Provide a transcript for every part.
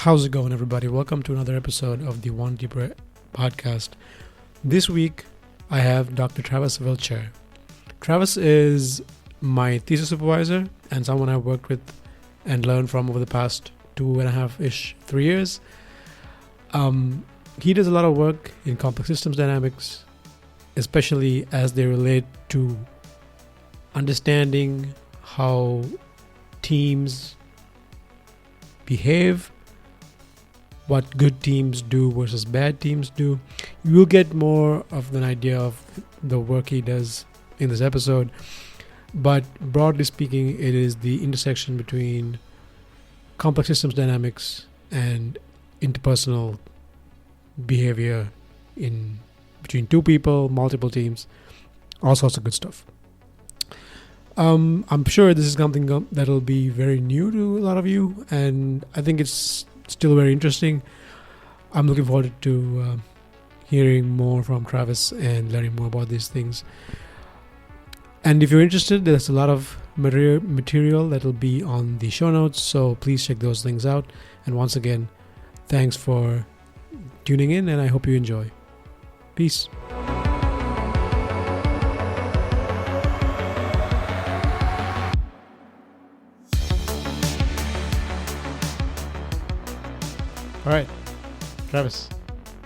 How's it going, everybody? Welcome to another episode of the One Deeper podcast. This week, I have Dr. Travis Wiltshire. Travis is my thesis supervisor and someone I've worked with and learned from over the past 2.5-ish, 3 years. He does a lot of work in complex systems dynamics, especially as they relate to understanding how teams behave, what good teams do versus bad teams do. You will get more of an idea of the work he does in this episode, but broadly speaking, it is the intersection between complex systems dynamics and interpersonal behavior in between two people, multiple teams, all sorts of good stuff. I'm sure this is something that'll be very new to a lot of you, and I think it's still very interesting. I'm looking forward to hearing more from Travis and learning more about these things. And if you're interested, there's a lot of material that'll be on the show notes, so please check those things out. And once again, thanks for tuning in, and I hope you enjoy. Peace. All right, Travis,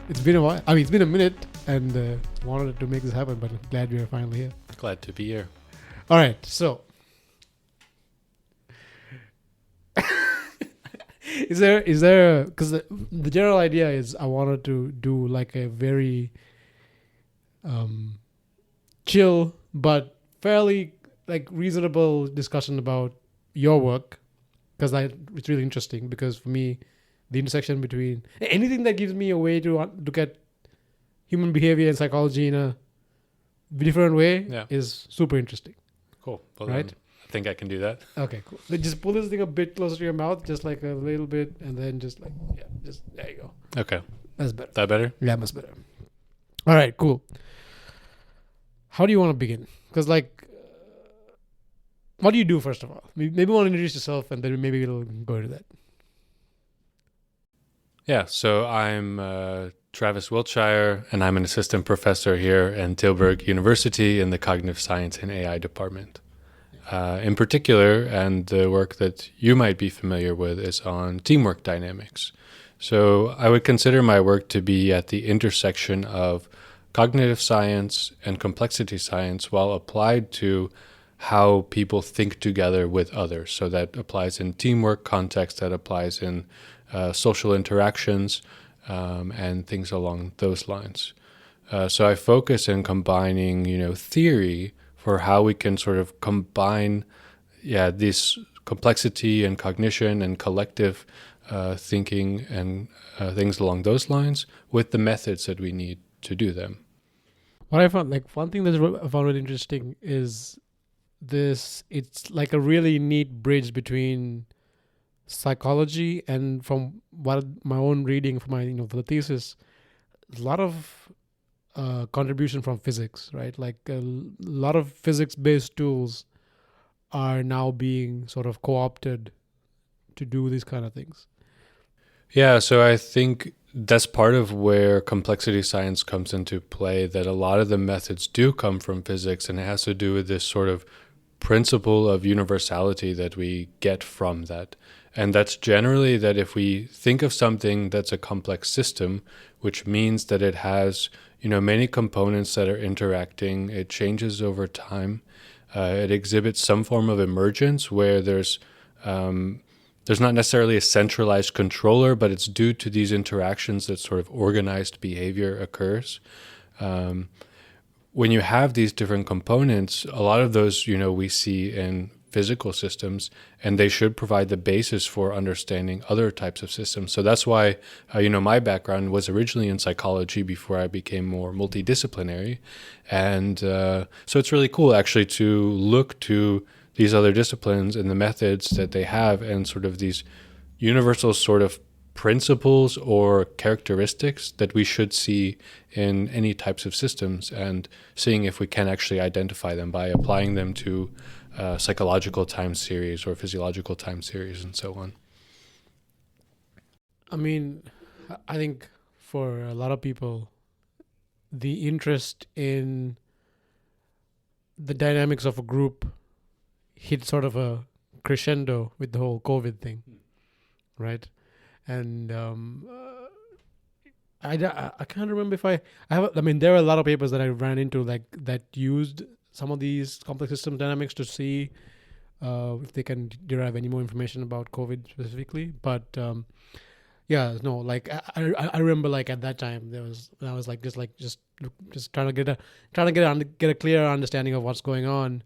it's been a while. I mean, it's been a minute, and wanted to make this happen, but I'm glad we are finally here. Glad to be here. All right, so is there because the general idea is I wanted to do like a very chill but fairly like reasonable discussion about your work, because it's really interesting, because for me, the intersection between anything that gives me a way to look at human behavior and psychology in a different way is super interesting. Cool. Well, right? I think I can do that. Okay, cool. Then just pull this thing a bit closer to your mouth, just like a little bit, and then just like, just there you go. Okay. That's better. That better? Yeah, much better. All right, cool. How do you want to begin? Because what do you do, first of all? Maybe you want to introduce yourself, and then maybe we'll go into that. Yeah, so I'm Travis Wiltshire, and I'm an assistant professor here in Tilburg University in the Cognitive Science and AI department. In particular, and the work that you might be familiar with is on teamwork dynamics. So I would consider my work to be at the intersection of cognitive science and complexity science while applied to how people think together with others. So that applies in teamwork context, that applies in social interactions, and things along those lines. So I focus in combining, theory for how we can sort of combine, this complexity and cognition and collective thinking and things along those lines with the methods that we need to do them. What I found, one thing that I found really interesting is this. It's like a really neat bridge between psychology and, from what my own reading for my for the thesis, a lot of contribution from physics, right? Like a lot of physics-based tools are now being sort of co-opted to do these kind of things. Yeah, so I think that's part of where complexity science comes into play, that a lot of the methods do come from physics, and it has to do with this sort of principle of universality that we get from that. And that's generally that if we think of something that's a complex system, which means that it has, many components that are interacting, it changes over time, it exhibits some form of emergence where there's not necessarily a centralized controller, but it's due to these interactions that sort of organized behavior occurs. When you have these different components, a lot of those, we see in physical systems, and they should provide the basis for understanding other types of systems. So that's why, my background was originally in psychology before I became more multidisciplinary. And so it's really cool actually to look to these other disciplines and the methods that they have and sort of these universal sort of principles or characteristics that we should see in any types of systems, and seeing if we can actually identify them by applying them to psychological time series or physiological time series and so on. I mean, I think for a lot of people, the interest in the dynamics of a group hit sort of a crescendo with the whole COVID thing, right? And I can't remember if I have. I mean, there are a lot of papers that I ran into like that used some of these complex system dynamics to see if they can derive any more information about COVID specifically. But yeah, no, like I remember like at that time there was when I was like just trying to get a clear understanding of what's going on.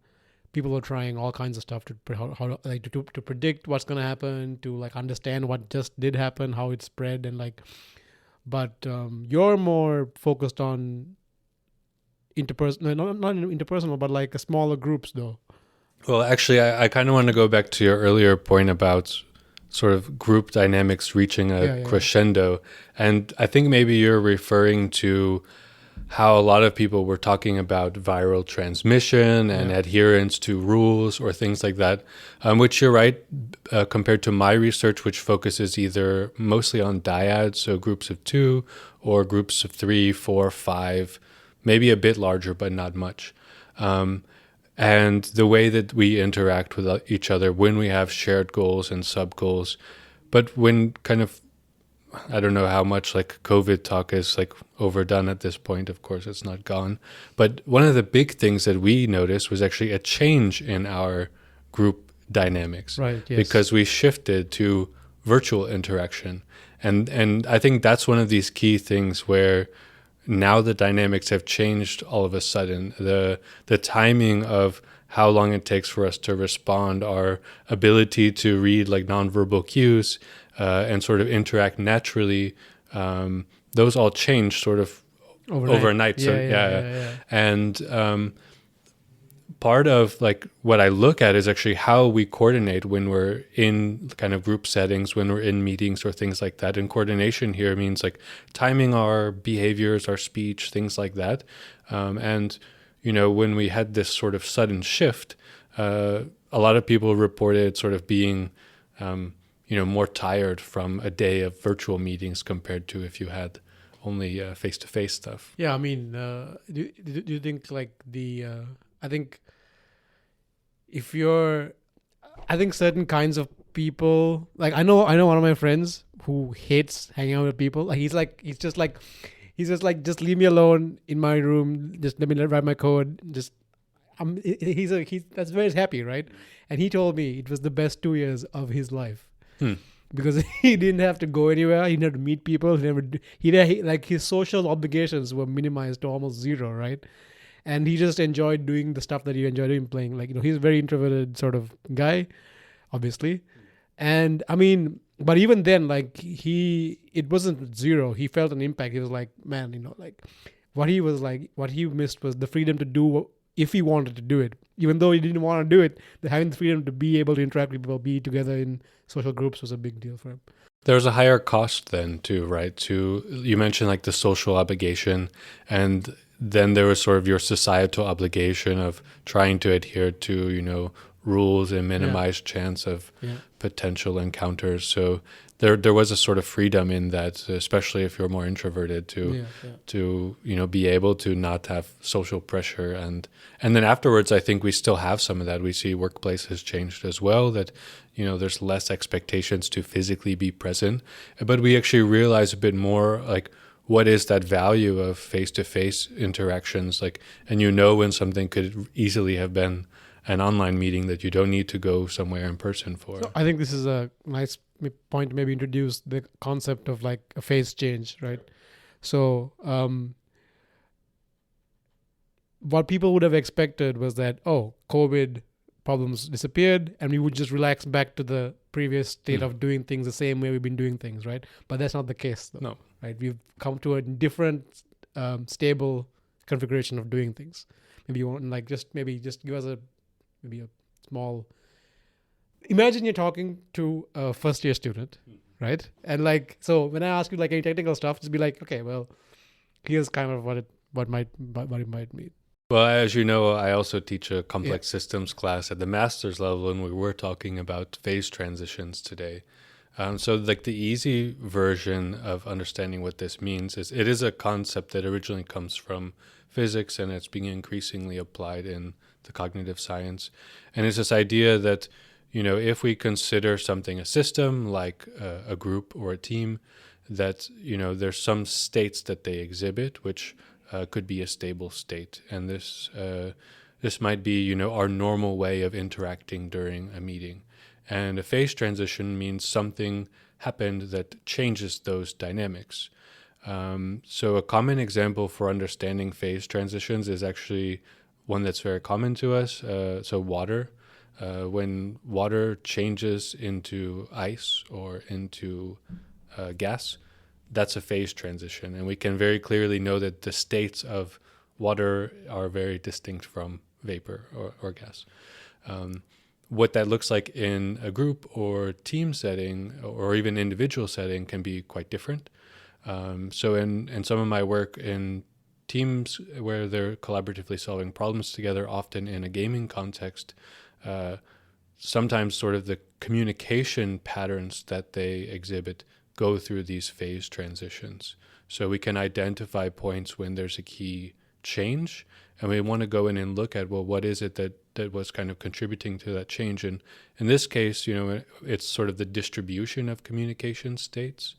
People were trying all kinds of stuff to to predict what's going to happen, to like understand what just did happen, how it spread, and like. But you're more focused on interpersonal, not interpersonal, but like smaller groups, though. Well, actually, I kind of want to go back to your earlier point about sort of group dynamics reaching a crescendo. And I think maybe you're referring to how a lot of people were talking about viral transmission and adherence to rules or things like that, which you're right, compared to my research, which focuses either mostly on dyads, so groups of 2, or groups of 3, 4, 5, maybe a bit larger, but not much. And the way that we interact with each other when we have shared goals and sub-goals, but when kind of, I don't know how much like COVID talk is like overdone at this point. Of course, it's not gone. But one of the big things that we noticed was actually a change in our group dynamics. Right, yes. Because we shifted to virtual interaction. And I think that's one of these key things where now the dynamics have changed all of a sudden. The timing of how long it takes for us to respond, our ability to read like nonverbal cues, and sort of interact naturally, those all change sort of overnight. And part of like what I look at is actually how we coordinate when we're in kind of group settings, when we're in meetings or things like that. And coordination here means like timing our behaviors, our speech, things like that. And, you know, when we had this sort of sudden shift, a lot of people reported sort of being more tired from a day of virtual meetings compared to if you had only face-to-face stuff. Yeah, I mean, do you think like I think certain kinds of people, like I know one of my friends who hates hanging out with people. Like he's just like, just leave me alone in my room. Just let me write my code. That's very happy, right? And he told me it was the best 2 years of his life. Because he didn't have to go anywhere. He didn't have to meet people. Like his social obligations were minimized to almost zero, right? And he just enjoyed doing the stuff that he enjoyed doing, playing. Like, you know, he's a very introverted sort of guy, obviously. And I mean, but even then, like it wasn't zero. He felt an impact. He was like, man, you know, like what he missed was the freedom to do if he wanted to do it. Even though he didn't want to do it, having the freedom to be able to interact with people, be together in social groups was a big deal for him. There's a higher cost then too, right? You mentioned like the social obligation, and then there was sort of your societal obligation of trying to adhere to, you know, rules and minimize chance of potential encounters. So there was a sort of freedom in that, especially if you're more introverted, to you know, be able to not have social pressure. And then afterwards, I think we still have some of that. We see workplaces changed as well, that, you know, there's less expectations to physically be present, but we actually realize a bit more like what is that value of face-to-face interactions, like, and you know when something could easily have been an online meeting that you don't need to go somewhere in person for. So I think this is a nice point to maybe introduce the concept of like a phase change, right? So what people would have expected was that, COVID problems disappeared and we would just relax back to the previous state of doing things the same way we've been doing things, right? But that's not the case, though. No. Right? We've come to a different stable configuration of doing things. Maybe you want like just give us a small. Imagine you're talking to a first year student, right? And like, so when I ask you like any technical stuff, just be like, okay, well, here's kind of what it might mean. Well, as you know, I also teach a complex systems class at the master's level, and we were talking about phase transitions today. So like the easy version of understanding what this means is it is a concept that originally comes from physics, and it's being increasingly applied in the cognitive science. And it's this idea that, if we consider something a system, like a group or a team, that, there's some states that they exhibit, which could be a stable state. And this might be, our normal way of interacting during a meeting. And a phase transition means something happened that changes those dynamics. So a common example for understanding phase transitions is actually one that's very common to us. So water. When water changes into ice or into gas, that's a phase transition. And we can very clearly know that the states of water are very distinct from vapor or gas. What that looks like in a group or team setting or even individual setting can be quite different. So in some of my work in teams where they're collaboratively solving problems together, often in a gaming context, sometimes sort of the communication patterns that they exhibit go through these phase transitions. So we can identify points when there's a key change, and we want to go in and look at, well, what is it that was kind of contributing to that change? And in this case, it's sort of the distribution of communication states,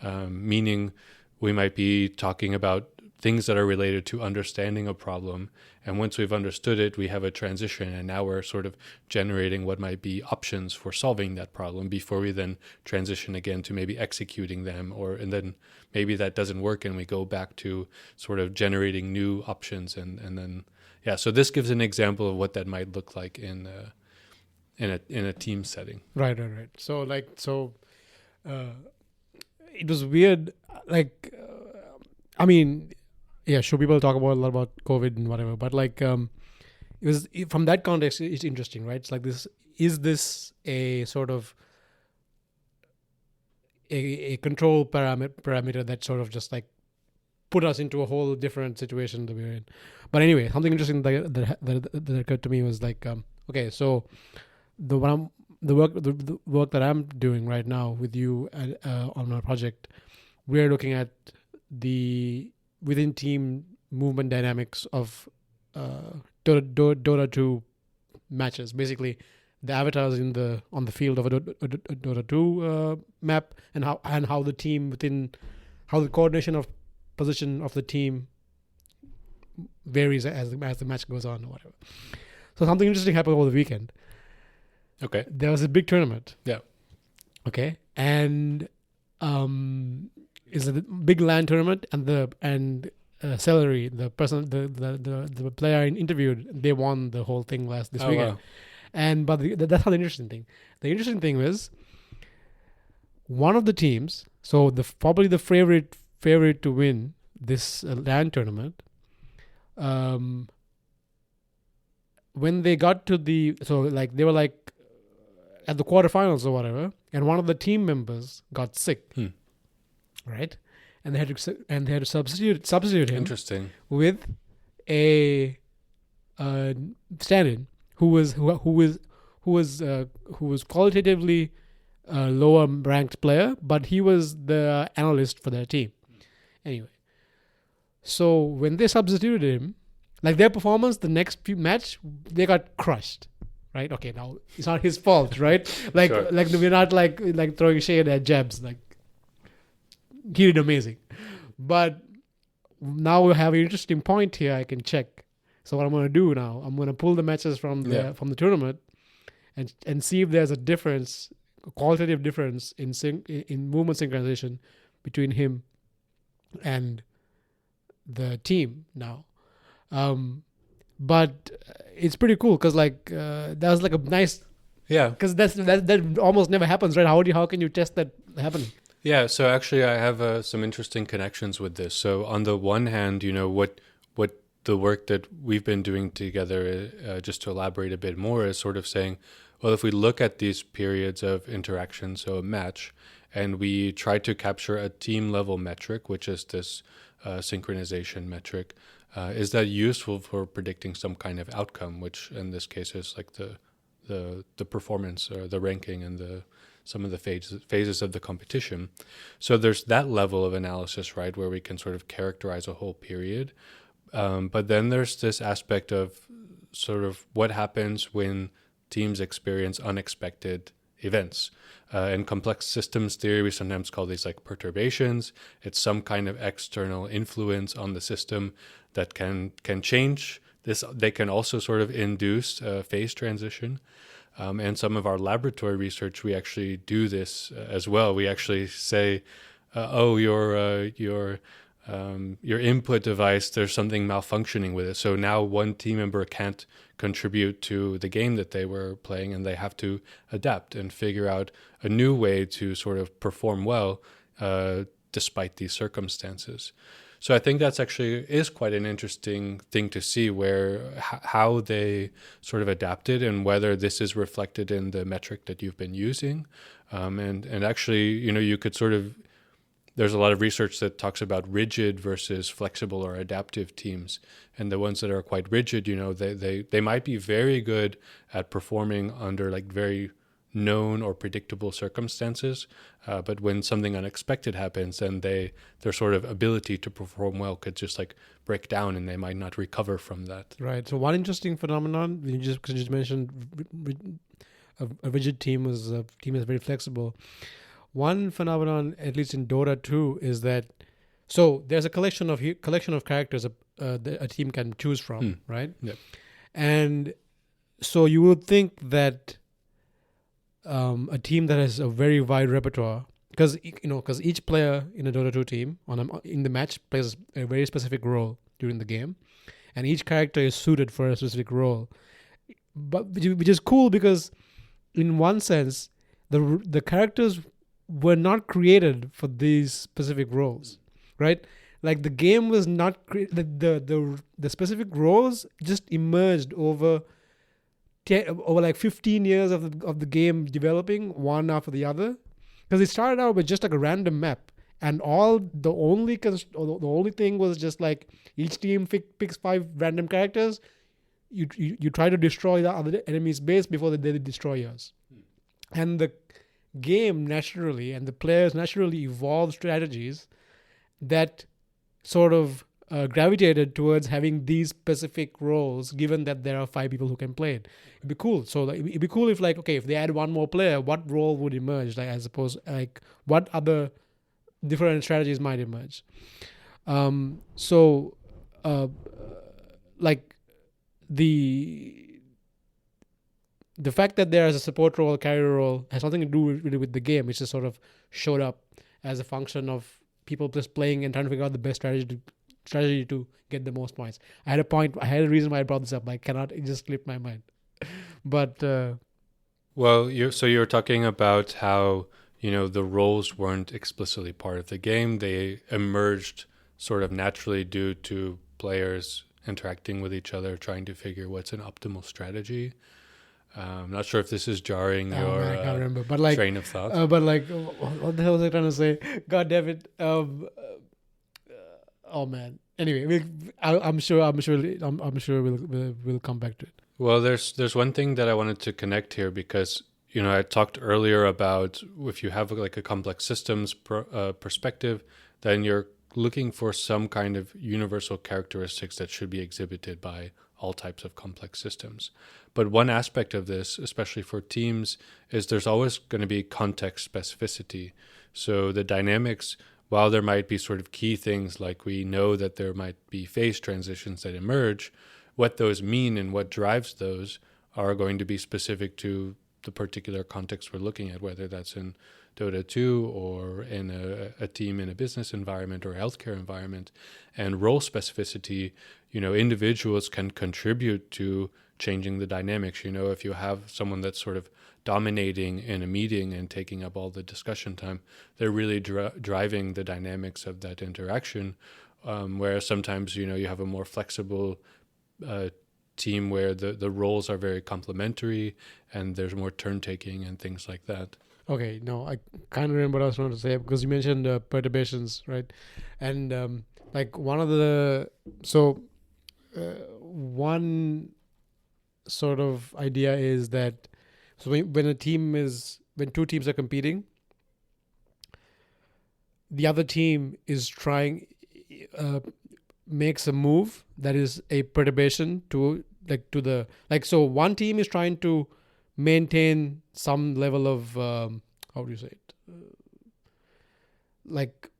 meaning we might be talking about things that are related to understanding a problem. And once we've understood it, we have a transition, and now we're sort of generating what might be options for solving that problem before we then transition again to maybe executing them, and then maybe that doesn't work and we go back to sort of generating new options. And then, so this gives an example of what that might look like in a team setting. Right. So it was weird. Sure, people talk about a lot about COVID and whatever, but it was from that context, it's interesting, right? It's like this: is this a sort of a control parameter that sort of just like put us into a whole different situation that we're in? But anyway, something interesting that occurred to me was okay, so the work that I'm doing right now with you on our project, we're looking at the within team movement dynamics of Dota 2 matches. Basically, the avatars on the field of a Dota 2 map, and how the team how the coordination of position of the team varies as the match goes on or whatever. So something interesting happened over the weekend. Okay. There was a big tournament. Yeah. Okay. And it's a big LAN tournament, and Celery, the person, the player I interviewed, they won the whole thing this weekend. Wow. But that's not the interesting thing. The interesting thing was one of the teams. So probably the favorite to win this LAN tournament. When they got to they were at the quarterfinals or whatever, and one of the team members got sick. Right, and they had to substitute him. Interesting. With a stand-in who was qualitatively a lower ranked player, but he was the analyst for their team. Anyway, so when they substituted him, their performance the next match, they got crushed. Right? Okay, now it's not his fault, right? Sure. We're not throwing shade at Jebs. He did amazing. But now we have an interesting point here I can check. So what I'm going to do now, I'm going to pull the matches from the tournament and see if there's a difference, a qualitative difference in movement synchronization between him and the team now. But it's pretty cool because that was a nice, because that almost never happens, right? How can you test that happening? Yeah, so actually I have some interesting connections with this. So on the one hand, what the work that we've been doing together, just to elaborate a bit more, is sort of saying, well, if we look at these periods of interaction, so a match, and we try to capture a team level metric, which is this synchronization metric, is that useful for predicting some kind of outcome, which in this case is the performance or the ranking and the some of the phases of the competition. So there's that level of analysis, right, where we can sort of characterize a whole period. But then there's this aspect of sort of what happens when teams experience unexpected events. In complex systems theory, we sometimes call these like perturbations. It's some kind of external influence on the system that can change this. They can also sort of induce phase transition. And some of our laboratory research, we actually do this as well. We actually say, your input device, there's something malfunctioning with it. So now one team member can't contribute to the game that they were playing, and they have to adapt and figure out a new way to sort of perform well despite these circumstances. So I think that's actually is quite an interesting thing to see, where how they sort of adapted and whether this is reflected in the metric that you've been using. And actually, you could sort of, there's a lot of research that talks about rigid versus flexible or adaptive teams. And the ones that are quite rigid, they might be very good at performing under like very known or predictable circumstances. But when something unexpected happens, then their sort of ability to perform well could just like break down, and they might not recover from that. Right. So one interesting phenomenon, because you just mentioned a rigid team was a team that's very flexible. One phenomenon, at least in Dota 2, is that so there's a collection of characters a team can choose from, right? Yeah. And so you would think that a team that has a very wide repertoire, because each player in a Dota 2 team in the match plays a very specific role during the game, and each character is suited for a specific role. But which is cool because, in one sense, the characters were not created for these specific roles, right? Like the game was not the specific roles just emerged over like 15 years of the game developing one after the other, because it started out with just like a random map, and the only thing was just like each team picks 5 random characters. You try to destroy the other enemy's base before they destroy yours, and the game naturally and the players naturally evolved strategies that sort of gravitated towards having these specific roles, given that there are 5 people who can play it. It'd be cool. So it'd be cool if if they add one more player, what role would emerge? Like, I suppose, like what other different strategies might emerge. The fact that there is a support role, carrier role, has nothing to do really with the game. It's just sort of showed up as a function of people just playing and trying to figure out the best strategy to get the most points. I had a reason why I brought this up. It just slipped my mind. But well, you're talking about how the roles weren't explicitly part of the game. They emerged sort of naturally due to players interacting with each other, trying to figure what's an optimal strategy. I'm not sure if this is jarring your I can't remember. But train of thought. What the hell was I trying to say? God damn it! Oh man. Anyway, I'm sure we'll come back to it. Well, there's one thing that I wanted to connect here, because I talked earlier about if you have like a complex systems perspective, then you're looking for some kind of universal characteristics that should be exhibited by all types of complex systems. But one aspect of this, especially for teams, is there's always going to be context specificity. So the dynamics, while there might be sort of key things like we know that there might be phase transitions that emerge, what those mean and what drives those are going to be specific to the particular context we're looking at, whether that's in Dota 2 or in a team in a business environment or a healthcare environment. And role specificity, individuals can contribute to changing the dynamics. If you have someone that's sort of dominating in a meeting and taking up all the discussion time, they're really driving the dynamics of that interaction. Whereas sometimes, you have a more flexible team where the roles are very complementary and there's more turn taking and things like that. Okay, no, I kind of remember what I was trying to say, because you mentioned perturbations, right? And one sort of idea is that when a team is when two teams are competing, the other team is makes a move that is a perturbation so one team is trying to maintain some level of how do you say it, like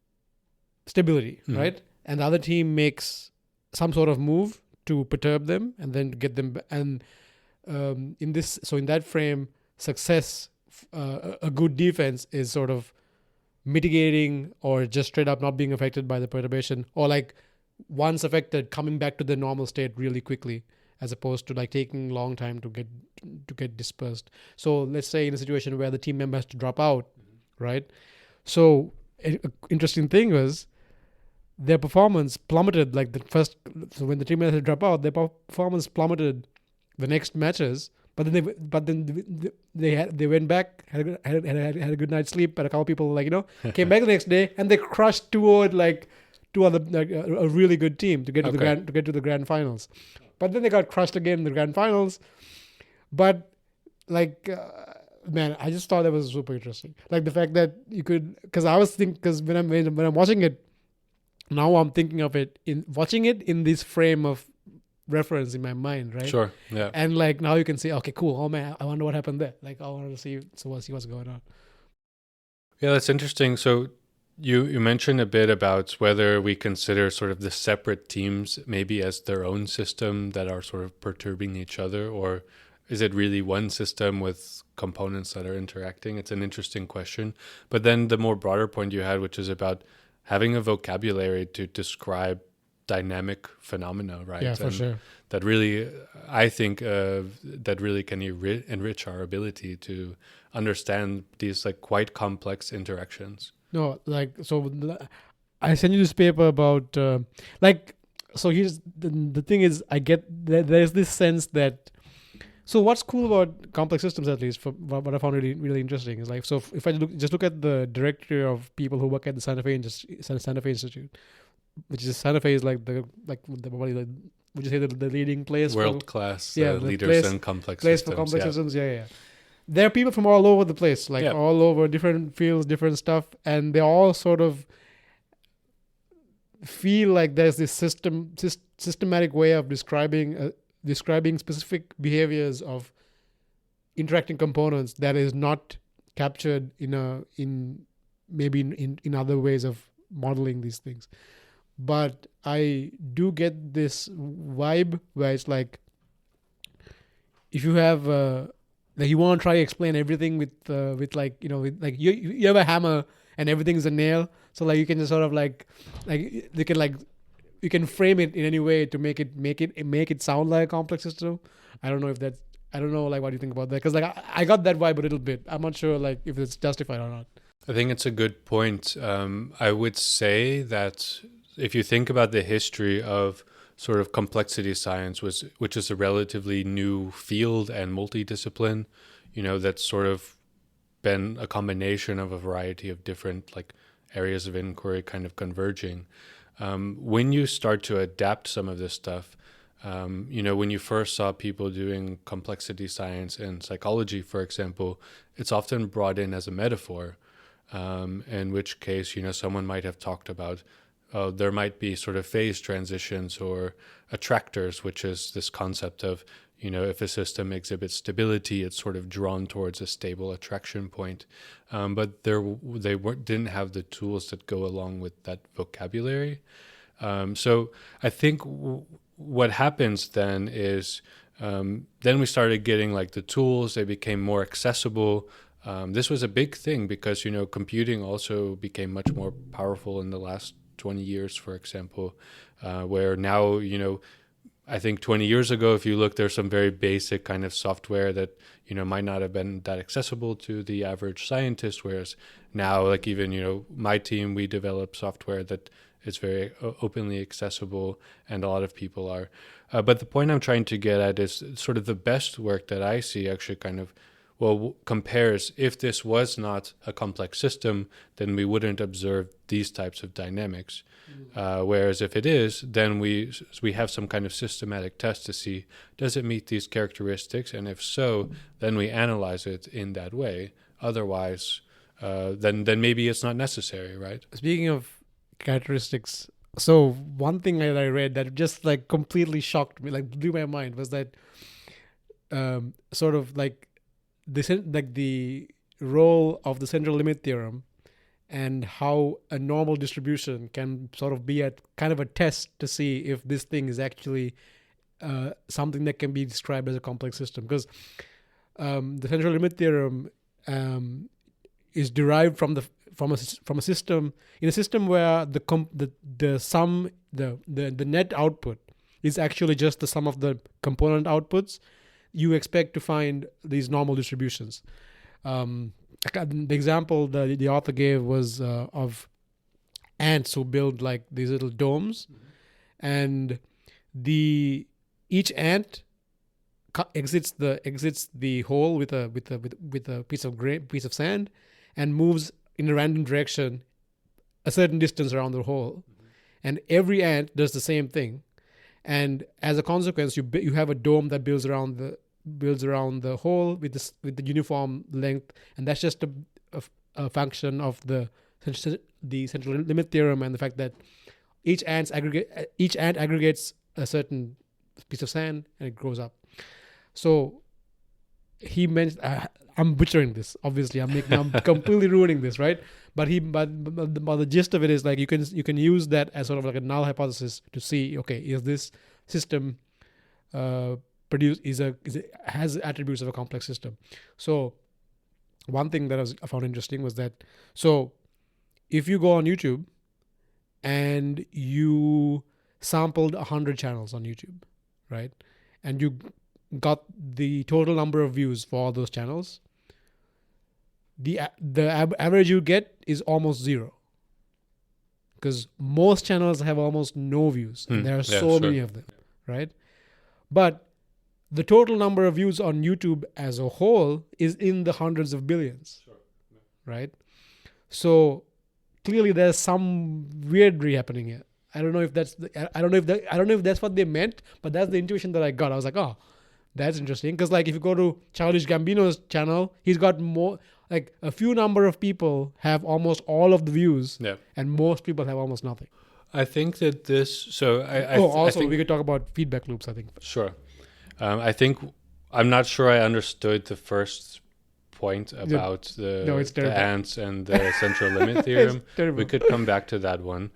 stability, right? And the other team makes some sort of move to perturb them and then get them. And in that frame, success, a good defense is sort of mitigating or just straight up not being affected by the perturbation, or like once affected, coming back to the normal state really quickly, as opposed to like taking a long time to get dispersed. So let's say in a situation where the team member has to drop out, right? So an interesting thing was their performance plummeted. So when the team member had to drop out, their performance plummeted the next matches. But then they went back, had a good night's sleep, and a couple people came back the next day, and they crushed two other a really good team to get to the grand finals. But then they got crushed again in the grand finals. But man, I just thought that was super interesting. Like the fact that you could, because when I'm watching it, now I'm thinking of it watching it in this frame of reference in my mind, right? Sure. Yeah. And like now you can say, okay, cool. Oh man, I wonder what happened there. Like I wanted to see what's going on. Yeah, that's interesting. So you mentioned a bit about whether we consider sort of the separate teams maybe as their own system that are sort of perturbing each other, or is it really one system with components that are interacting? It's an interesting question. But then the more broader point you had, which is about having a vocabulary to describe dynamic phenomena, right? Yeah, for sure. That really, I think, that really can enrich our ability to understand these like quite complex interactions. No, I sent you this paper about so here's the thing is, I get there's this sense that, so what's cool about complex systems, at least for what I found really, really interesting, is like, so if I look at the directory of people who work at the Santa Fe Institute, which is Santa Fe is would you say the leading place, world-class leaders in complex systems. For complex systems, yeah. There are people from all over the place, all over different fields, different stuff, and they all sort of feel like there's this systematic way of describing specific behaviors of interacting components that is not captured in other ways of modeling these things. But I do get this vibe where it's like, if you have you want to try to explain everything with you have a hammer and everything's a nail, so like you can just sort of you can frame it in any way to make it sound like a complex system. I don't know what do you think about that? Because I got that vibe a little bit. I'm not sure if it's justified or not. I think it's a good point. I would say that if you think about the history of sort of complexity science, which is a relatively new field and multidiscipline, that's sort of been a combination of a variety of different areas of inquiry kind of converging. When you start to adapt some of this stuff, when you first saw people doing complexity science in psychology, for example, it's often brought in as a metaphor, in which case, someone might have talked about there might be sort of phase transitions or attractors, which is this concept of, if a system exhibits stability, it's sort of drawn towards a stable attraction point. But didn't have the tools that go along with that vocabulary. So I think what happens then is then we started getting the tools, they became more accessible. This was a big thing because, computing also became much more powerful in the last 20 years, for example, where now, I think 20 years ago, if you look, there's some very basic kind of software that, might not have been that accessible to the average scientist. Whereas now, even, my team, we develop software that is very openly accessible, and a lot of people are. But the point I'm trying to get at is sort of the best work that I see actually kind of compares, if this was not a complex system, then we wouldn't observe these types of dynamics. Whereas if it is, then we have some kind of systematic test to see, does it meet these characteristics? And if so, then we analyze it in that way. otherwise, then maybe it's not necessary, right? Speaking of characteristics, so one thing that I read that just like completely shocked me, like blew my mind, was that sort of like the role of the central limit theorem and how a normal distribution can sort of be at kind of a test to see if this thing is actually something that can be described as a complex system. Because the central limit theorem is derived from a system, in a system where the sum, the net output is actually just the sum of the component outputs. You expect to find these normal distributions. The example the author gave was of ants who build like these little domes, and each ant exits the hole with a piece of sand and moves in a random direction a certain distance around the hole, and every ant does the same thing, and as a consequence you have a dome that builds around the hole with the uniform length, and that's just a function of the central limit theorem and the fact that each ant aggregates a certain piece of sand and it grows up. So he mentioned, I'm butchering this. Obviously, I'm completely ruining this, right? But the gist of it is like you can use that as sort of like a null hypothesis to see, okay, is this system has attributes of a complex system. So one thing that I found interesting was that, so if you go on YouTube and you sampled 100 channels on YouTube, right, and you got the total number of views for all those channels, the average you get is almost zero, because most channels have almost no views, and there are many of them, right? But the total number of views on YouTube as a whole is in the hundreds of billions, right? So clearly there's some weirdry happening here. I don't know if that's what they meant, but that's the intuition that I got. I was like, oh, that's interesting, because like if you go to Childish Gambino's channel, he's got more, like a few number of people have almost all of the views, and most people have almost nothing. I think that this. So I think we could talk about feedback loops, I think. Sure. I think I'm not sure I understood the first point about the ants and the central limit theorem. We could come back to that one.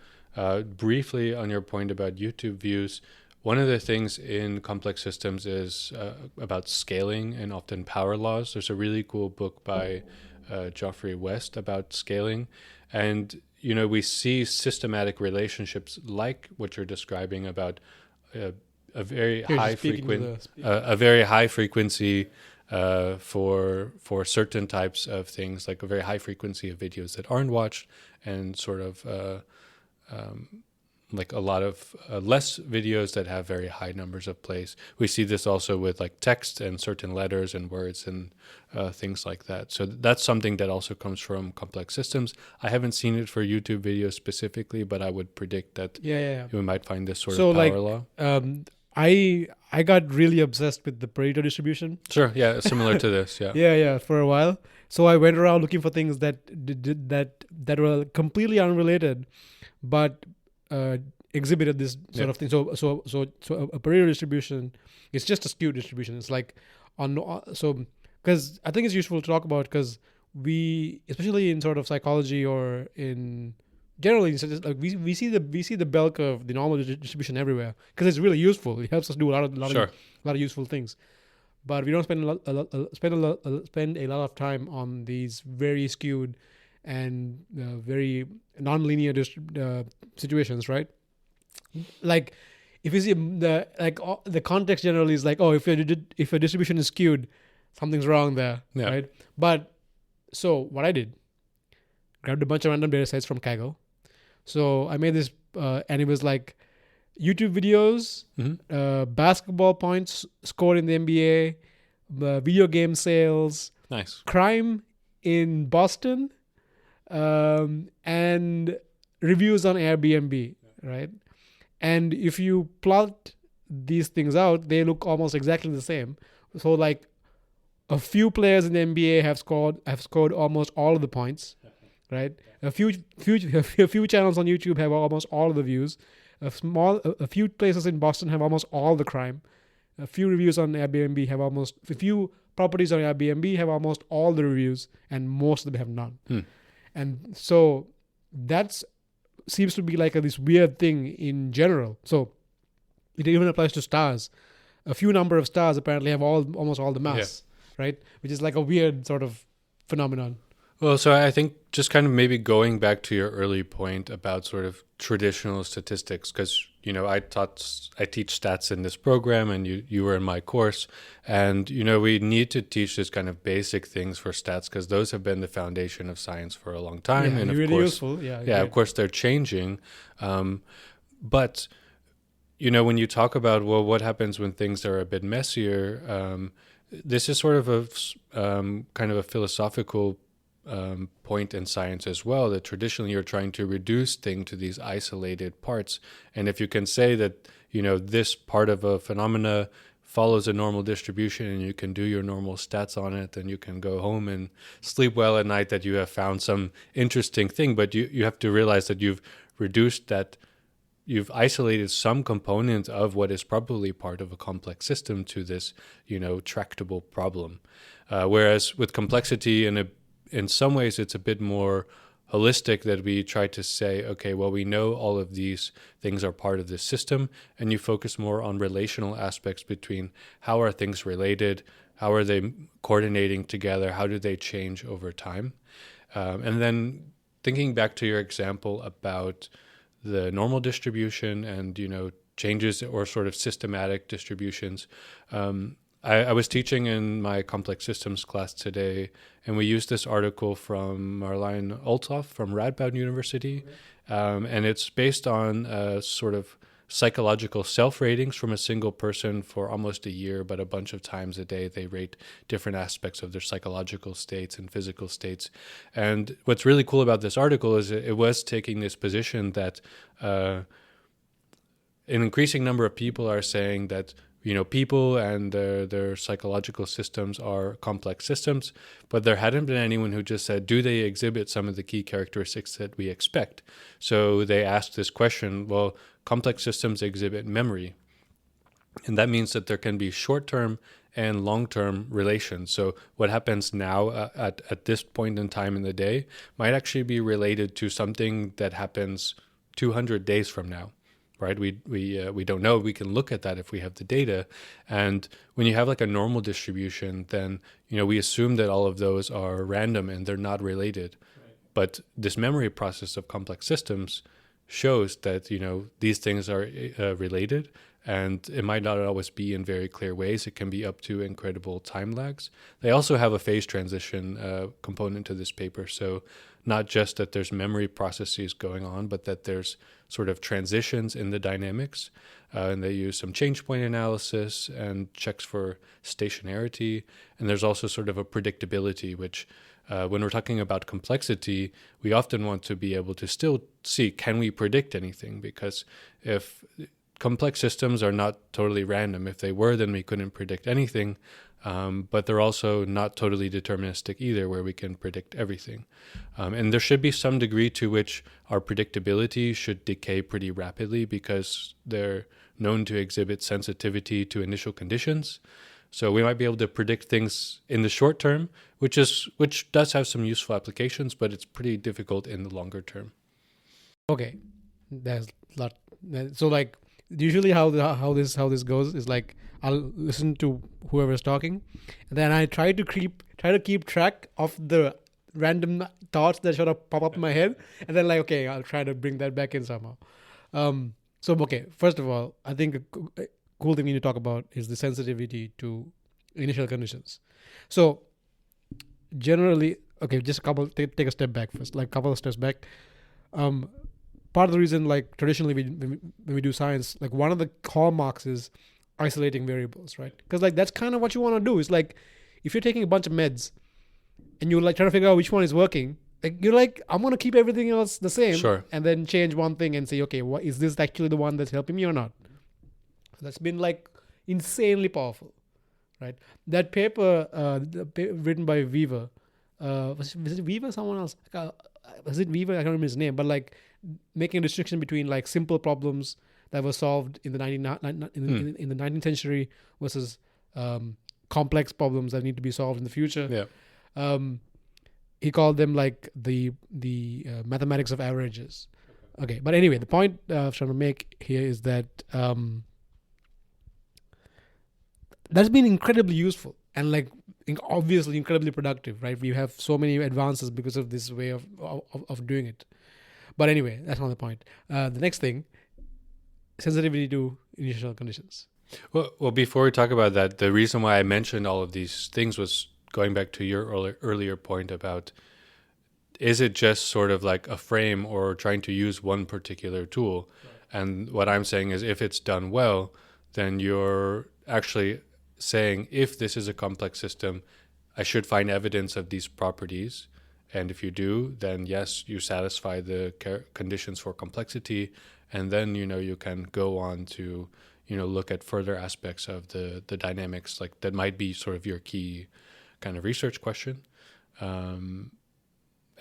Briefly on your point about YouTube views, one of the things in complex systems is about scaling and often power laws. There's a really cool book by Geoffrey West about scaling. And, we see systematic relationships like what you're describing about a very high frequency for certain types of things, like a very high frequency of videos that aren't watched, and sort of like a lot of less videos that have very high numbers of plays. We see this also with like text and certain letters and words and things like that. So that's something that also comes from complex systems. I haven't seen it for YouTube videos specifically, but I would predict that you might find this sort of power law. I got really obsessed with the Pareto distribution. Sure, yeah, similar to this, yeah. Yeah, for a while. So I went around looking for things that were completely unrelated, but exhibited this sort of thing. So a Pareto distribution is just a skewed distribution. It's like because I think it's useful to talk about, because we, especially in sort of psychology or in generally, like we see the bell curve, the normal distribution everywhere, because it's really useful. It helps us do a lot of useful things. But we don't spend a lot of time on these very skewed and very non-linear situations, right? Like if you see the context generally is like, oh, if a distribution is skewed, something's wrong there, right? But so what I did, grabbed a bunch of random data sets from Kaggle. So I made this, and it was like YouTube videos, basketball points scored in the NBA, video game sales, nice, crime in Boston, and reviews on Airbnb, right? And if you plot these things out, they look almost exactly the same. So like a few players in the NBA have scored almost all of the points, right? A few channels on YouTube have almost all of the views. A few places in Boston have almost all the crime. A few reviews on Airbnb have a few properties on Airbnb have almost all the reviews, and most of them have none. And so that seems to be like this weird thing in general. So it even applies to stars. A few number of stars apparently have almost all the mass, right? Which is like a weird sort of phenomenon. Well, so I think just kind of maybe going back to your early point about sort of traditional statistics, because, I teach stats in this program, and you were in my course, and, we need to teach this kind of basic things for stats, because those have been the foundation of science for a long time. Yeah, and really of course, useful. Of course they're changing. But, when you talk about, well, what happens when things are a bit messier, this is sort of a kind of a philosophical point in science as well, that traditionally you're trying to reduce things to these isolated parts. And if you can say that, this part of a phenomena follows a normal distribution and you can do your normal stats on it, then you can go home and sleep well at night that you have found some interesting thing. But you have to realize that you've reduced that, you've isolated some component of what is probably part of a complex system to this, tractable problem. Whereas with complexity, in some ways, it's a bit more holistic, that we try to say, okay, well, we know all of these things are part of this system, and you focus more on relational aspects between how are things related, how are they coordinating together, how do they change over time. And then thinking back to your example about the normal distribution and, changes or sort of systematic distributions, I was teaching in my complex systems class today, and we used this article from Marlijn Olthof from Radboud University, and it's based on sort of psychological self-ratings from a single person for almost a year, but a bunch of times a day they rate different aspects of their psychological states and physical states. And what's really cool about this article is it was taking this position that an increasing number of people are saying that people and their psychological systems are complex systems, but there hadn't been anyone who just said, do they exhibit some of the key characteristics that we expect? So they asked this question, well, complex systems exhibit memory. And that means that there can be short-term and long-term relations. So what happens now at this point in time in the day might actually be related to something that happens 200 days from now. Right, we don't know. We can look at that if we have the data, and when you have like a normal distribution, then we assume that all of those are random and they're not related. Right. But this memory process of complex systems shows that these things are related, and it might not always be in very clear ways. It can be up to incredible time lags. They also have a phase transition component to this paper, so not just that there's memory processes going on, but that there's sort of transitions in the dynamics. And they use some change point analysis and checks for stationarity. And there's also sort of a predictability, which when we're talking about complexity, we often want to be able to still see, can we predict anything? Because if complex systems are not totally random, if they were, then we couldn't predict anything. But they're also not totally deterministic either, where we can predict everything. And there should be some degree to which our predictability should decay pretty rapidly, because they're known to exhibit sensitivity to initial conditions. So we might be able to predict things in the short term, which does have some useful applications, but it's pretty difficult in the longer term. Okay, there's a lot. So like usually how this goes is like, I'll listen to whoever's talking, and then I try to keep track of the random thoughts that sort of pop up in my head, and then like, okay, I'll try to bring that back in somehow. So okay, first of all, I think a cool thing we need to talk about is the sensitivity to initial conditions. So generally, okay, just take a step back first, like a couple of steps back. Part of the reason, like traditionally when we do science, like one of the hallmarks is isolating variables, right? Because like that's kind of what you want to do. It's like if you're taking a bunch of meds and you're like trying to figure out which one is working, like you're like, I'm going to keep everything else the same, sure, and then change one thing and say, okay, what is this actually the one that's helping me or not? That's been like insanely powerful, right? That paper, written by Weaver, was it Weaver? Someone else? Was it Weaver? I can't remember his name. But like making a distinction between like simple problems that were solved in the 19th century versus complex problems that need to be solved in the future. Yeah. He called them like the mathematics of averages. Okay, but anyway, the point I was trying to make here is that that's been incredibly useful and like obviously incredibly productive, right? We have so many advances because of this way of doing it. But anyway, that's not the point. The next thing, sensitivity to initial conditions. Well, before we talk about that, the reason why I mentioned all of these things was going back to your earlier point about, is it just sort of like a frame or trying to use one particular tool? Right. And what I'm saying is, if it's done well, then you're actually saying, if this is a complex system, I should find evidence of these properties. And if you do, then yes, you satisfy the conditions for complexity. And then, you can go on to, look at further aspects of the dynamics, like that might be sort of your key kind of research question.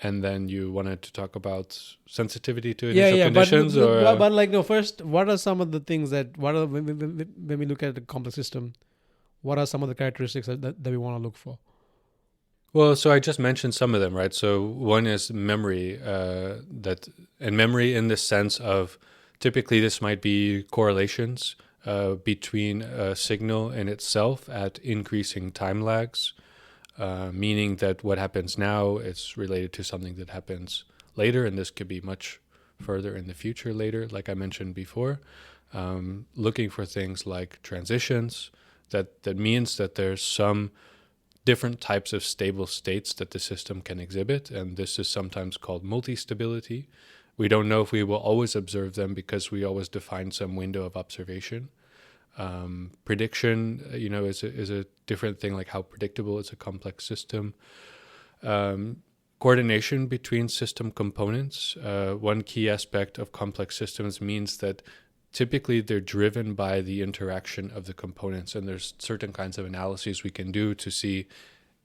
And then you wanted to talk about sensitivity to initial conditions? But like, no, first, what are some of the things that, when we look at the complex system, what are some of the characteristics that we want to look for? Well, so I just mentioned some of them, right? So one is memory, memory in the sense of, typically this might be correlations between a signal in itself at increasing time lags. Meaning that what happens now is related to something that happens later, and this could be much further in the future later, like I mentioned before. Looking for things like transitions, that means that there's some different types of stable states that the system can exhibit, and this is sometimes called multi-stability. We don't know if we will always observe them because we always define some window of observation. Prediction, is a different thing, like how predictable is a complex system. Coordination between system components. One key aspect of complex systems means that typically they're driven by the interaction of the components, and there's certain kinds of analyses we can do to see,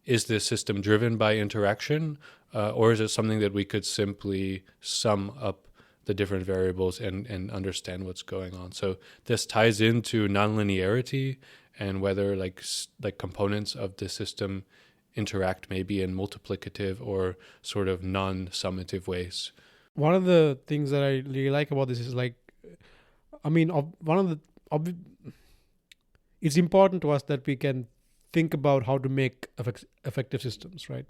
is this system driven by interaction, or is it something that we could simply sum up the different variables and understand what's going on. So this ties into nonlinearity and whether like components of the system interact maybe in multiplicative or sort of non-summative ways. One of the things that I really like about this is it's important to us that we can think about how to make effective systems, right?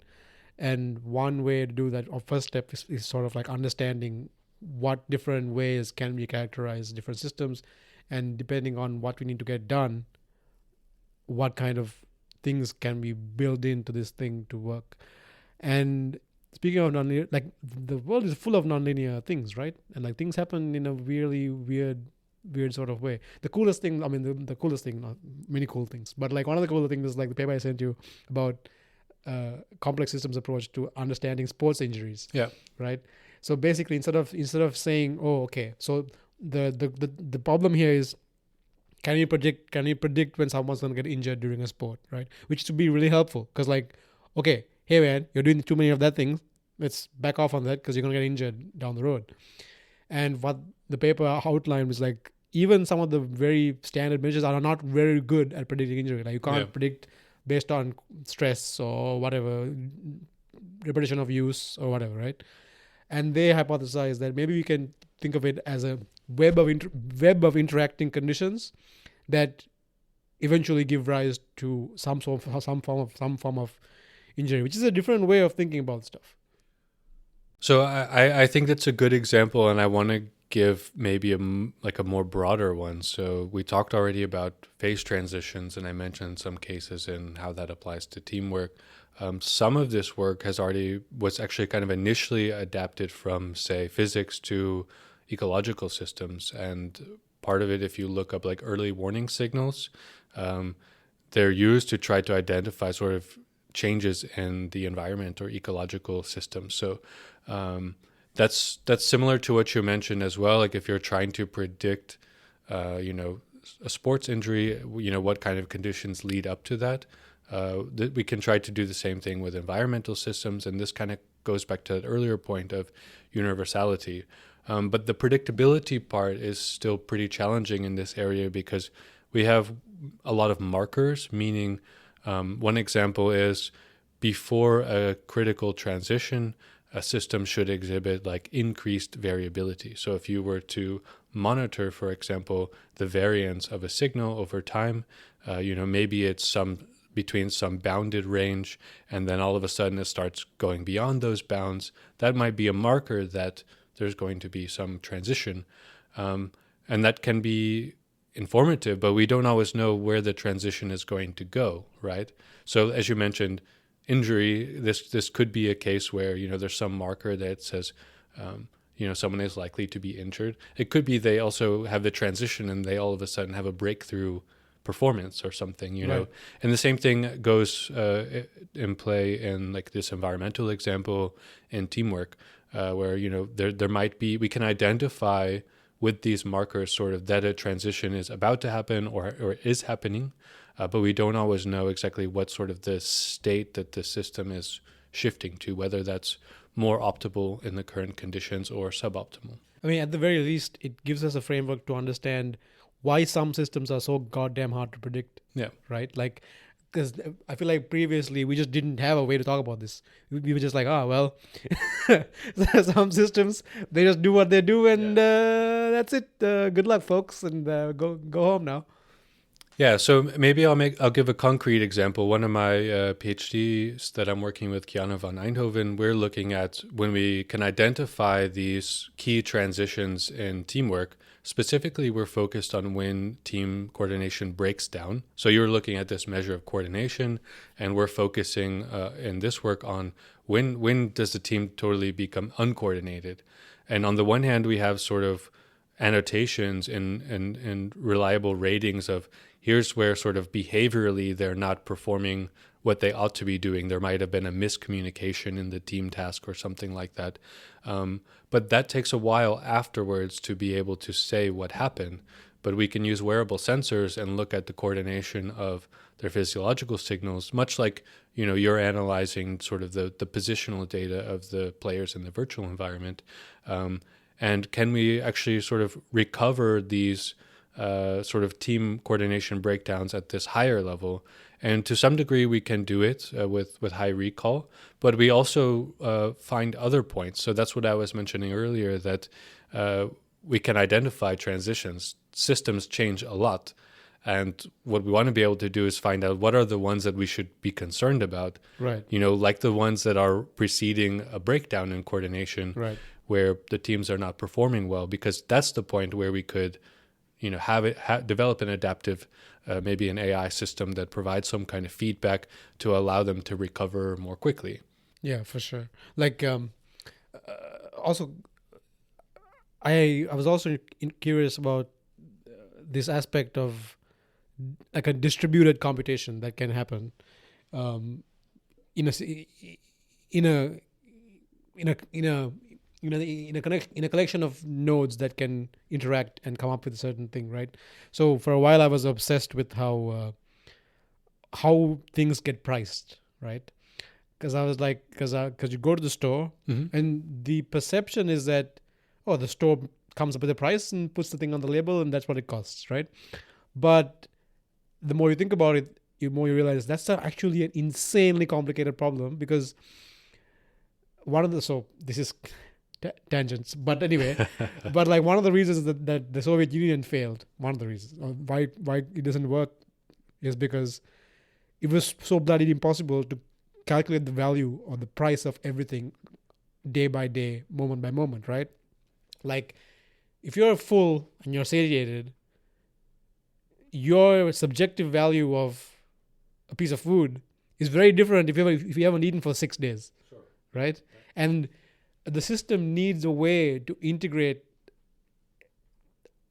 And one way to do that, our first step is sort of like understanding what different ways can we characterize different systems, and depending on what we need to get done, what kind of things can we build into this thing to work. And speaking of nonlinear, like the world is full of nonlinear things, right? And like things happen in a really weird sort of way. The coolest thing, the coolest thing, not many cool things, but like one of the cooler things is like the paper I sent you about complex systems approach to understanding sports injuries. Yeah. Right. So basically, instead of saying, oh, okay, so the problem here is, can you predict when someone's going to get injured during a sport, right? Which to be really helpful, because like, okay, hey man, you're doing too many of that thing. Let's back off on that because you're going to get injured down the road. And what the paper outlined was like, even some of the very standard measures are not very good at predicting injury. Like you can't predict based on stress or whatever, repetition of use or whatever, right? And they hypothesize that maybe we can think of it as a web of interacting conditions that eventually give rise to some form of injury, which is a different way of thinking about stuff. So I think that's a good example, and I want to give maybe a more broader one. So we talked already about phase transitions, and I mentioned some cases and how that applies to teamwork. Some of this work was actually kind of initially adapted from, say, physics to ecological systems. And part of it, if you look up like early warning signals, they're used to try to identify sort of changes in the environment or ecological systems. So that's similar to what you mentioned as well. Like if you're trying to predict, a sports injury, what kind of conditions lead up to that. We can try to do the same thing with environmental systems, and this kind of goes back to that earlier point of universality. But the predictability part is still pretty challenging in this area because we have a lot of markers, meaning one example is before a critical transition, a system should exhibit like increased variability. So if you were to monitor, for example, the variance of a signal over time, maybe it's between some bounded range, and then all of a sudden it starts going beyond those bounds. That might be a marker that there's going to be some transition. And that can be informative, but we don't always know where the transition is going to go, right? So as you mentioned, injury, this could be a case where, there's some marker that says, someone is likely to be injured. It could be they also have the transition and they all of a sudden have a breakthrough performance or something, right. And the same thing goes in play in like this environmental example in teamwork, where, there might be, we can identify with these markers sort of that a transition is about to happen or is happening, but we don't always know exactly what sort of the state that the system is shifting to, whether that's more optimal in the current conditions or suboptimal. I mean, at the very least, it gives us a framework to understand why some systems are so goddamn hard to predict. Yeah. Right? Like, because I feel like previously we just didn't have a way to talk about this. We were just like, some systems, they just do what they do and that's it. Good luck, folks, and go home now. Yeah, so maybe I'll give a concrete example. One of my PhDs that I'm working with, Kiana van Eindhoven, we're looking at when we can identify these key transitions in teamwork. Specifically, we're focused on when team coordination breaks down. So you're looking at this measure of coordination, and we're focusing in this work on when does the team totally become uncoordinated. And on the one hand, we have sort of annotations and reliable ratings of here's where sort of behaviorally they're not performing what they ought to be doing. There might have been a miscommunication in the team task or something like that. But that takes a while afterwards to be able to say what happened. But we can use wearable sensors and look at the coordination of their physiological signals, much like, you're analyzing sort of the positional data of the players in the virtual environment. And can we actually sort of recover these sort of team coordination breakdowns at this higher level? And to some degree, we can do it with high recall, but we also find other points. So that's what I was mentioning earlier, that we can identify transitions. Systems change a lot. And what we want to be able to do is find out what are the ones that we should be concerned about. Right. Like the ones that are preceding a breakdown in coordination, right, where the teams are not performing well, because that's the point where we could, develop an adaptive, maybe an AI system that provides some kind of feedback to allow them to recover more quickly. Yeah, for sure. Like, also, I was also curious about this aspect of like a distributed computation that can happen in a collection of nodes that can interact and come up with a certain thing, right? So for a while I was obsessed with how things get priced, right? Because I was like, because you go to the store, mm-hmm. and the perception is that, the store comes up with a price and puts the thing on the label and that's what it costs, right? But the more you think about it, the more you realize that's actually an insanely complicated problem, because this is tangents, but anyway, but like one of the reasons that the Soviet Union failed, one of the reasons why it doesn't work is because it was so bloody impossible to calculate the value or the price of everything day by day, moment by moment, right? Like if you're full and you're satiated, your subjective value of a piece of food is very different if you haven't eaten for 6 days, sure. Right? And the system needs a way to integrate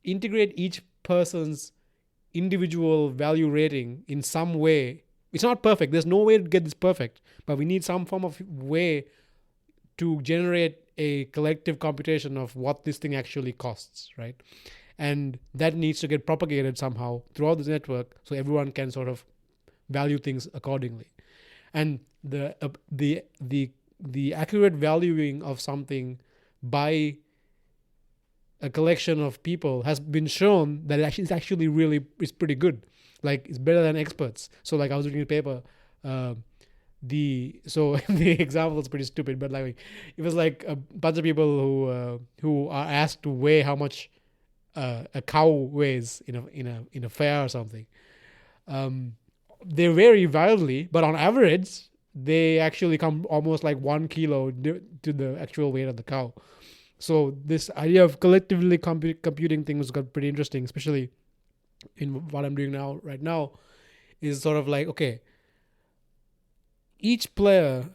each person's individual value rating in some way. It's not perfect. There's no way to get this perfect, but we need some form of way to generate a collective computation of what this thing actually costs, right? and that needs to get propagated somehow throughout the network so everyone can sort of value things accordingly. And the accurate valuing of something by a collection of people has been shown that it's actually really is pretty good. Like, it's better than experts. So like I was reading a paper, the example is pretty stupid, but like it was like a bunch of people who are asked to weigh how much a cow weighs in a fair or something. They vary wildly, but on average they actually come almost like 1 kilo to the actual weight of the cow. So this idea of collectively computing things got pretty interesting, especially in what I'm doing right now, is sort of like, okay, each player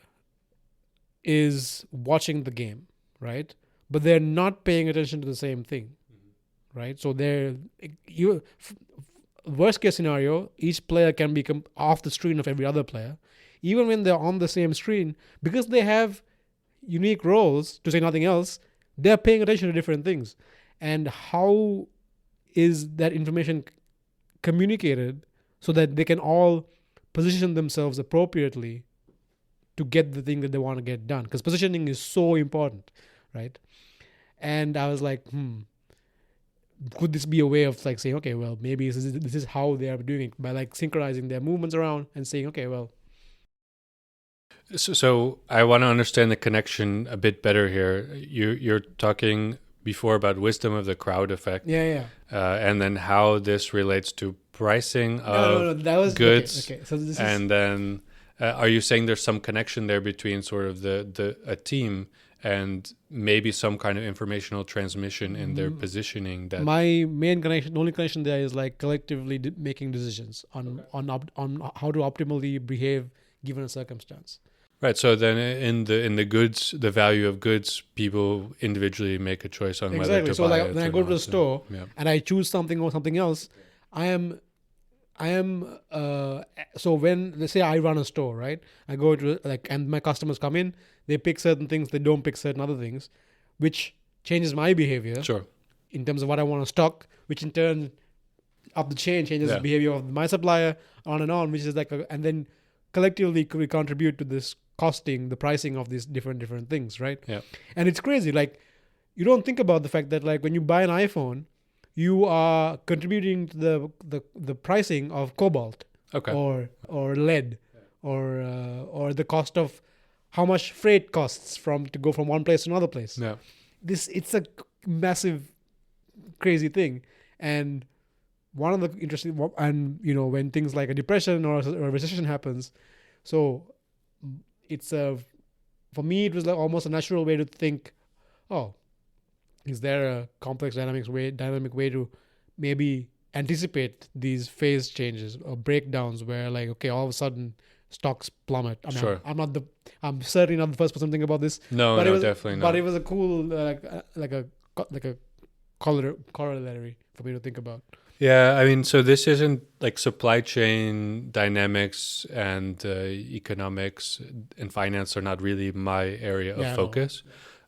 is watching the game, right? But they're not paying attention to the same thing, right? So worst case scenario, each player can become off the screen of every other player, even when they're on the same screen, because they have unique roles, to say nothing else. They're paying attention to different things. And how is that information communicated so that they can all position themselves appropriately to get the thing that they want to get done? Because positioning is so important, right? And I was like, could this be a way of like saying, okay, well, maybe this is how they are doing it, by like synchronizing their movements around and saying, okay, well. So I want to understand the connection a bit better here. You're talking before about wisdom of the crowd effect. Yeah. And then how this relates to pricing of goods. Okay. So this and then are you saying there's some connection there between sort of a team and maybe some kind of informational transmission in their positioning? That my main connection, the only connection there is like collectively making decisions on how to optimally behave given a circumstance. Right. So then in the goods, the value of goods, people individually make a choice on whether to so buy like it. When I go to the store and I choose something or something else, I am so when, let's say I run a store, right? I go to and my customers come in, they pick certain things, they don't pick certain other things, which changes my behavior. Sure. In terms of what I want to stock, which in turn up the chain changes the behavior of my supplier, on and on, which is like and then collectively we contribute to this costing, the pricing of these different things, right? Yeah. And it's crazy. Like, you don't think about the fact that like when you buy an iPhone, you are contributing to the pricing of cobalt, or lead, or the cost of how much freight costs to go from one place to another place. Yeah. It's a massive, crazy thing. And one of the interesting, and when things like a depression or a recession happens, so it's for me it was like almost a natural way to think, oh, is there a complex dynamic way to maybe anticipate these phase changes or breakdowns where like, okay, all of a sudden stocks plummet. I mean, sure. I'm certainly not the first person to think about this. No, definitely not. But it was a cool like a corollary for me to think about. Yeah, I mean, so this isn't like supply chain dynamics and economics and finance are not really my area of focus.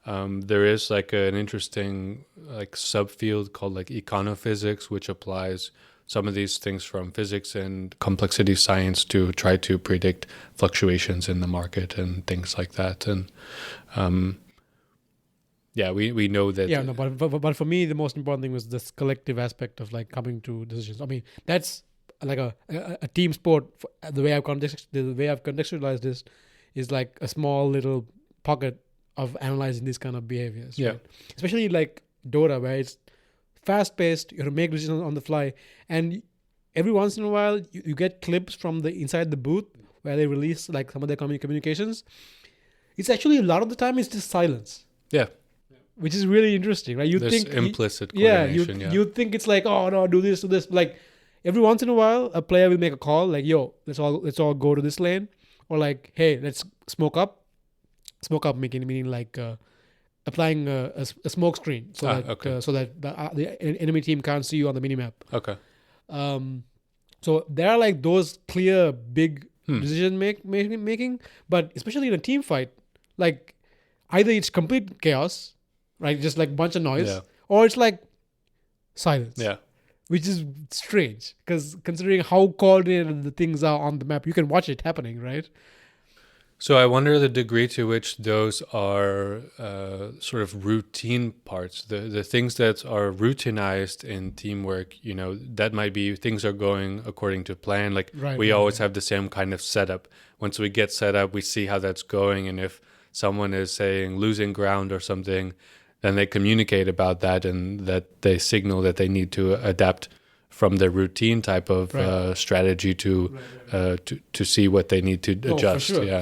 No. There is like an interesting like subfield called like econophysics, which applies some of these things from physics and complexity science to try to predict fluctuations in the market and things like that. And we know that. Yeah, no, but for me, the most important thing was this collective aspect of like coming to decisions. I mean, that's like a team sport. The way I've contextualized this is like a small little pocket of analyzing these kind of behaviors. Yeah, right? Especially like Dota, where it's fast paced. You have to make decisions on the fly, and every once in a while you get clips from the inside the booth where they release like some of their communications. It's actually a lot of the time it's just silence. Yeah. Which is really interesting, right? There's implicit coordination. You think it's like, oh no, do this. Like every once in a while, a player will make a call, like, yo, let's all go to this lane, or like, hey, let's smoke up. Smoke up meaning like applying a smoke screen so that the enemy team can't see you on the minimap. Okay. So there are like those clear big decision making, but especially in a team fight, like either it's complete chaos. Right, just like bunch of noise, or it's like silence. Yeah. Which is strange, because considering how coordinated the things are on the map, you can watch it happening, right? So I wonder the degree to which those are sort of routine parts, the things that are routinized in teamwork. That might be things are going according to plan. Like we always have the same kind of setup. Once we get set up, we see how that's going, and if someone is saying losing ground or something, then they communicate about that, and that they signal that they need to adapt from their routine type of strategy to see what they need to adjust. For sure. Yeah. I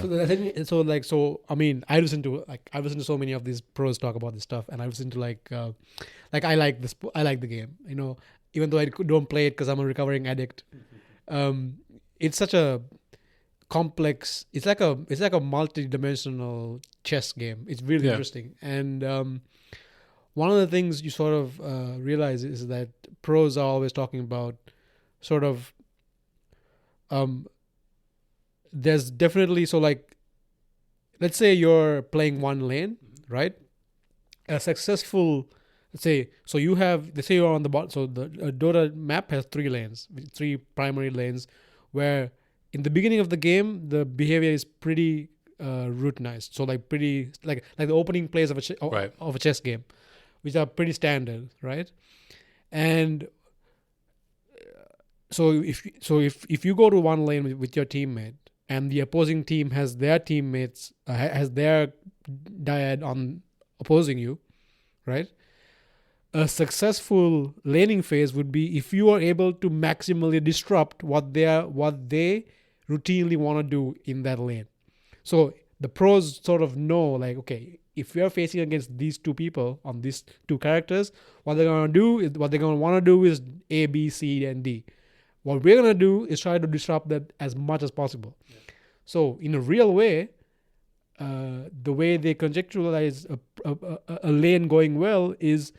listen to so many of these pros talk about this stuff, and I listen to I like this. I like the game. Even though I don't play it because I'm a recovering addict. It's such a complex. It's like a multi-dimensional chess game. It's really interesting, and one of the things you sort of realize is that pros are always talking about sort of there's definitely, let's say you're playing one lane, right? A successful, let's say you're on the bottom. So the Dota map has 3 lanes, 3 primary lanes, where in the beginning of the game the behavior is pretty routinized. So pretty like the opening plays of a chess game, which are pretty standard, right? And so if you go to one lane with your teammate, and the opposing team has their teammates has their dyad on opposing you, right? A successful laning phase would be if you are able to maximally disrupt what they routinely want to do in that lane. So the pros sort of know, okay, if we are facing against these 2 people on these 2 characters, what they're going to want to do is A, B, C, and D. What we're going to do is try to disrupt that as much as possible. Yeah. So in a real way, the way they conjecturalize a lane going well is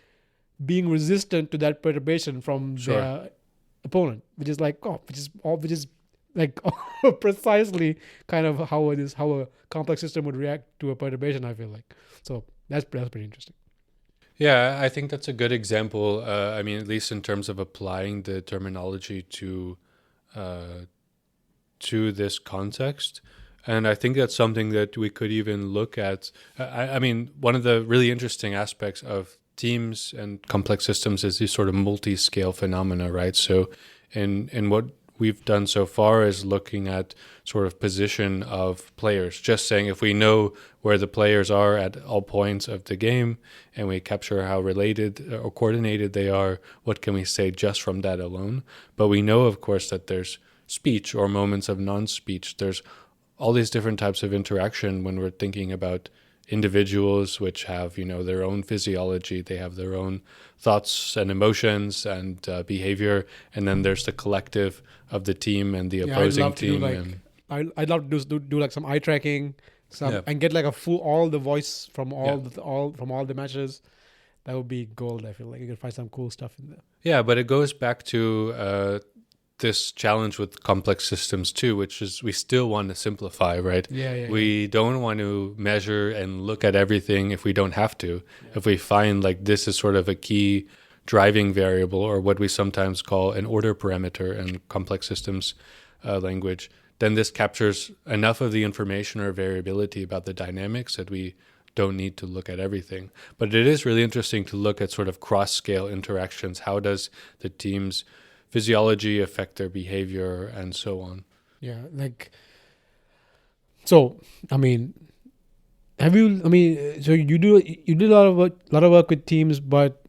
being resistant to that perturbation from their opponent, which is precisely kind of how a complex system would react to a perturbation, I feel like. So that's pretty interesting. Yeah, I think that's a good example. At least in terms of applying the terminology to this context. And I think that's something that we could even look at. One of the really interesting aspects of teams and complex systems is these sort of multi-scale phenomena, right? So in what we've done so far is looking at sort of position of players, just saying if we know where the players are at all points of the game and we capture how related or coordinated they are, what can we say just from that alone? But we know, of course, that there's speech or moments of non-speech. There's all these different types of interaction when we're thinking about individuals which have, their own physiology, they have their own thoughts and emotions and behavior, and then there's the collective of the team and the opposing team. I'd love to do some eye tracking, and get a full all the voice from all the matches. That would be gold. I feel like you could find some cool stuff in there. Yeah, but it goes back to this challenge with complex systems too, which is we still want to simplify, right? We don't want to measure and look at everything if we don't have to. If we find this is sort of a key driving variable, or what we sometimes call an order parameter in complex systems language, then this captures enough of the information or variability about the dynamics that we don't need to look at everything. But it is really interesting to look at sort of cross-scale interactions. How does the team's physiology affect their behavior and so on? Yeah, so have you? So you do a lot of work with teams, but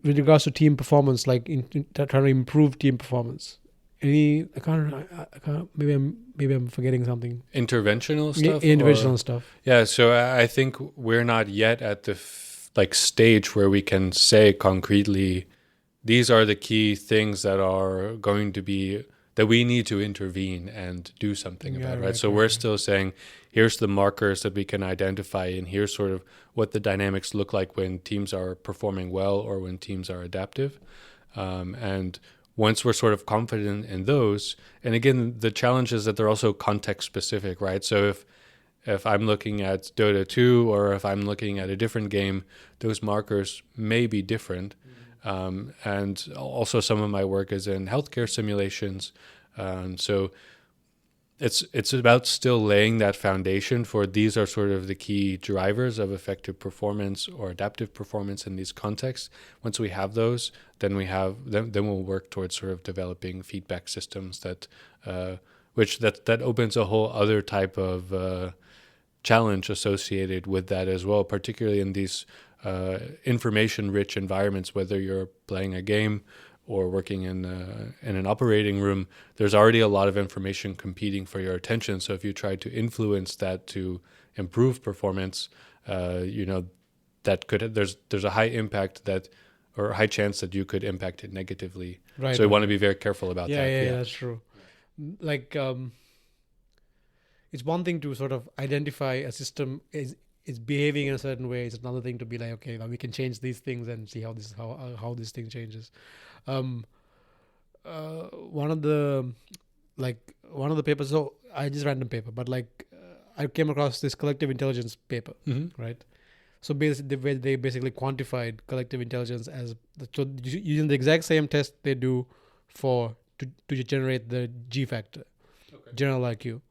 with regards to team performance, trying to improve team performance. I can't. Maybe I'm forgetting something. Interventional stuff. Interventional stuff. Yeah. So I think we're not yet at the stage where we can say concretely, these are the key things that are going to be that we need to intervene and do something about, right? So we're still saying, here's the markers that we can identify, and here's sort of what the dynamics look like when teams are performing well or when teams are adaptive. And once we're sort of confident in those, and again, the challenge is that they're also context specific, right? So if I'm looking at Dota 2 or if I'm looking at a different game, those markers may be different. And also some of my work is in healthcare simulations. So it's about still laying that foundation for these are sort of the key drivers of effective performance or adaptive performance in these contexts. Once we have those, then we'll work towards sort of developing feedback systems that opens a whole other type of challenge associated with that as well, particularly in these information-rich environments, whether you're playing a game or working in an operating room. There's already a lot of information competing for your attention. So if you try to influence that to improve performance, that there's a high impact or a high chance that you could impact it negatively. Right. So you want to be very careful about that. Yeah, that's true. Like, it's one thing to sort of identify a system is behaving in a certain way. It's another thing to be like, okay, now we can change these things and see how this thing changes. One of the papers. So I just random paper, but I came across this collective intelligence paper, right? So basically, they basically quantified collective intelligence as using the exact same test they do to generate the G factor, general IQ.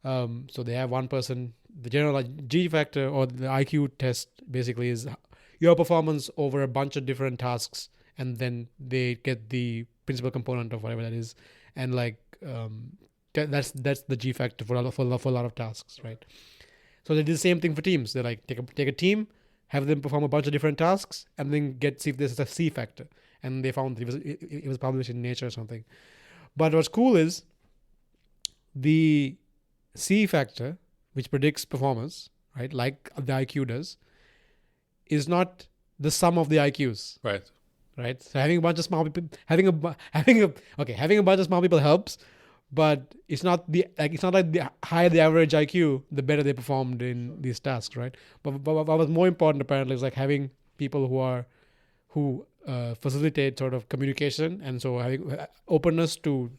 So they have one person. The general G factor or the IQ test basically is your performance over a bunch of different tasks, and then they get the principal component of whatever that is, and that's the G factor for a lot of tasks, right? So they did the same thing for teams. They take a team, have them perform a bunch of different tasks, and then see if there's a C factor. And they found it was published in Nature or something. But what's cool is the C factor, which predicts performance, right, like the IQ does, is not the sum of the IQs. Right. So having a bunch of smart people, having a bunch of smart people helps, but it's not like the higher the average IQ, the better they performed in these tasks, right? But what was more important apparently is having people who facilitate sort of communication, and so having openness to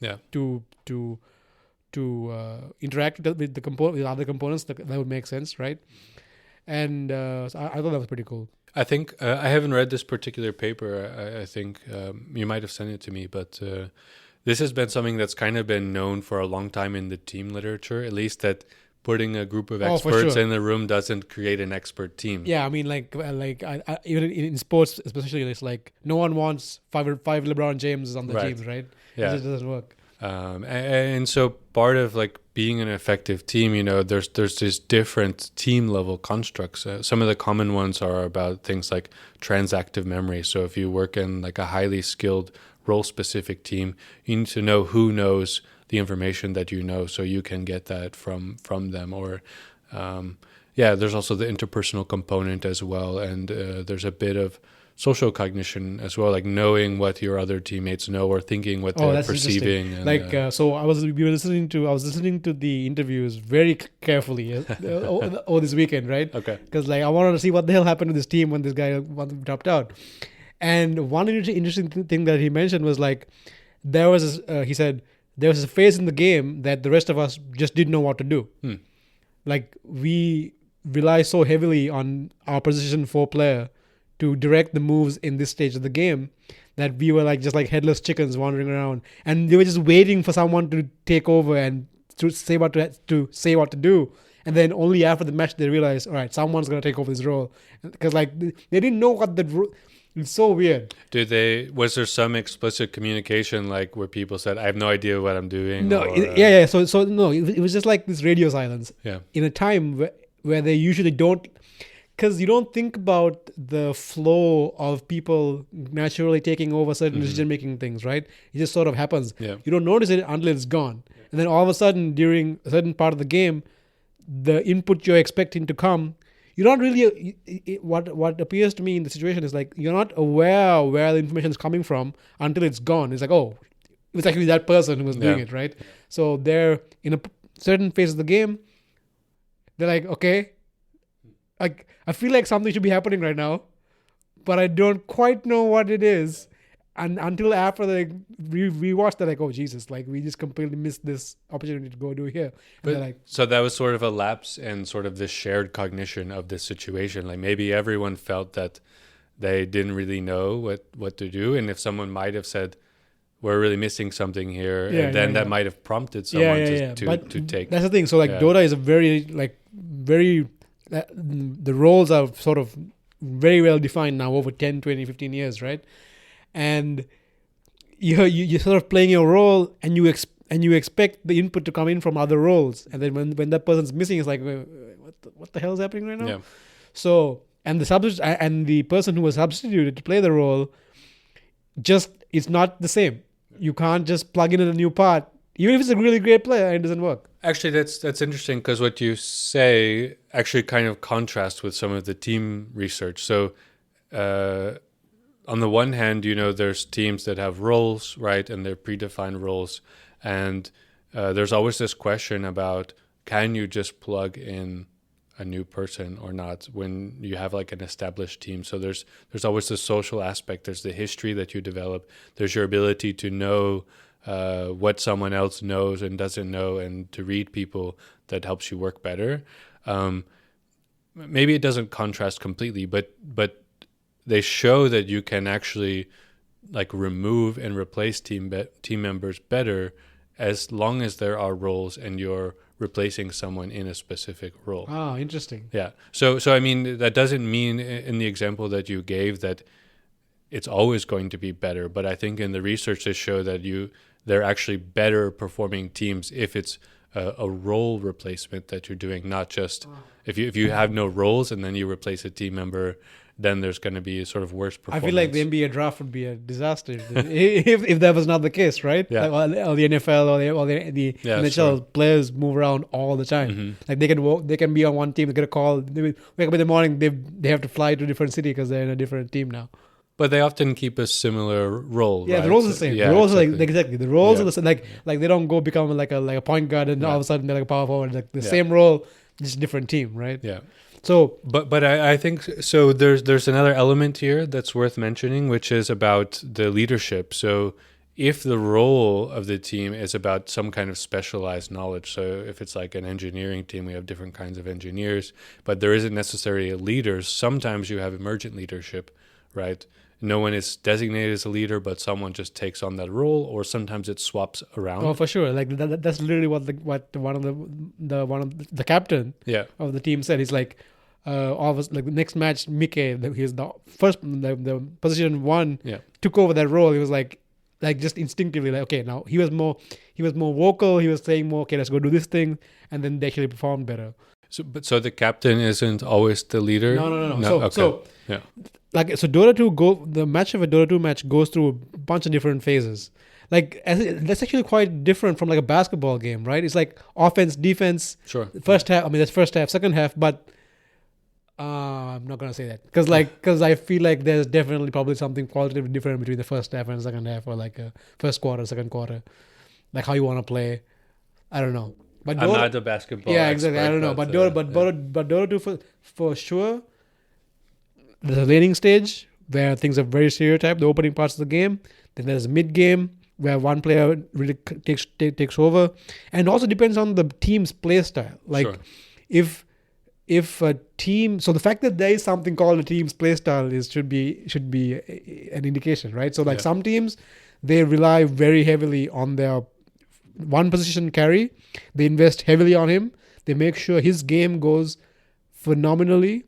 interact with with other components that would make sense, right? And so I thought that was pretty cool. I think I haven't read this particular paper. I think you might have sent it to me, but this has been something that's kind of been known for a long time in the team literature, at least that putting a group of experts in the room doesn't create an expert team. Yeah, I mean, even in sports, especially, it's no one wants five LeBron James on the teams, right? Yeah, it just doesn't work. And so part of being an effective team, there's these different team level constructs. Some of the common ones are about things like transactive memory. So if you work in a highly skilled role specific team, you need to know who knows the information that you know, so you can get that from them. Or there's also the interpersonal component as well, and there's a bit of social cognition as well, knowing what your other teammates know or thinking what they're perceiving. And, so I was listening to the interviews very carefully over this weekend, right? Okay. Because I wanted to see what the hell happened to this team when this guy dropped out. And one interesting thing that he mentioned was he said there was a phase in the game that the rest of us just didn't know what to do. We rely so heavily on our position 4 player to direct the moves in this stage of the game that we were just headless chickens wandering around, and they were just waiting for someone to take over and to say what to do. And then only after the match they realized, all right, someone's going to take over this role, because they didn't know what it's so weird. Was there some explicit communication where people said, I have no idea what I'm doing? No, So no, it was just this radio silence. Yeah. In a time where they usually don't, because you don't think about the flow of people naturally taking over certain decision-making things, right? It just sort of happens. Yeah. You don't notice it until it's gone. Yeah. And then all of a sudden, during a certain part of the game, the input you're expecting to come, you're not really... What appears to me in the situation is you're not aware where the information is coming from until it's gone. It's it was actually that person who was doing it, right? Yeah. So they're in a certain phase of the game, they're okay... I feel like something should be happening right now, but I don't quite know what it is. And until after they rewatched, they're oh Jesus, we just completely missed this opportunity to go do here. And so that was sort of a lapse in sort of this shared cognition of this situation. Maybe everyone felt that they didn't really know what to do. And if someone might have said, we're really missing something here, and then that might have prompted someone to take. That's the thing. So Dota is a very the roles are sort of very well defined now over 10, 20, 15 years, right? And you're sort of playing your role, and you expect the input to come in from other roles, and then when that person's missing, it's like, what the hell is happening right now? Yeah. So and the person who was substituted to play the role just it's not the same. You can't just plug in a new part, even if it's a really great player, and it doesn't work. Actually, that's interesting, because what you say actually kind of contrasts with some of the team research. So on the one hand, there's teams that have roles, right? And they're predefined roles. And there's always this question about, can you just plug in a new person or not when you have like an established team? So there's always the social aspect. There's the history that you develop. There's your ability to know what someone else knows and doesn't know, and to read people that helps you work better. Maybe it doesn't contrast completely, but they show that you can actually like remove and replace team members better as long as there are roles and you're replacing someone in a specific role. Ah, interesting. Yeah. So I mean, that doesn't mean in the example that you gave that it's always going to be better, but I think in the research they show that they're actually better performing teams if it's a role replacement that you're doing, not just if you have no roles and then you replace a team member, then there's going to be a sort of worse performance. I feel like the NBA draft would be a disaster if that was not the case, right? Yeah. Like all the NFL or the NHL players move around all the time. Mm-hmm. Like they can be on one team, they get a call, they wake up in the morning, they have to fly to a different city because they're in a different team now. But they often keep a similar role. Yeah, right? the roles are the same. Yeah, the roles exactly. are exactly. The roles are the same. Like they don't go become like a point guard and all of a sudden they're like a power forward. Like the same role, just different team, right? Yeah. So, but I think so. There's another element here that's worth mentioning, which is about the leadership. So if the role of the team is about some kind of specialized knowledge, so if it's like an engineering team, we have different kinds of engineers, but there isn't necessarily a leader. Sometimes you have emergent leadership, right? No one is designated as a leader, but someone just takes on that role, or sometimes it swaps around. Oh, for sure. Like that's literally what one of the captain of the team said. He's like, like the next match, Mike, he's the first, the position one, took over that role. He was like just instinctively like, okay, now he was more vocal. He was saying more, okay, let's go do this thing, and then they actually performed better. So the captain isn't always the leader? No. So Dota 2 the match of a Dota 2 match goes through a bunch of different phases. Like that's actually quite different from like a basketball game, right? It's like offense, defense. Sure. First half. I mean, that's first half, second half, but I'm not gonna say that because I feel like there's definitely probably something qualitatively different between the first half and the second half, or like a first quarter, second quarter, like how you want to play. I don't know. But I'm not a basketball. Yeah, exactly. Expert, I don't know, but Dota 2 for sure. There's a laning stage where things are very stereotyped, the opening parts of the game. Then there's a mid game where one player really takes over, and it also depends on the team's play style. Like if a team, so the fact that there is something called a team's play style should be an indication, right? So like some teams, they rely very heavily on their one position carry. They invest heavily on him. They make sure his game goes phenomenally,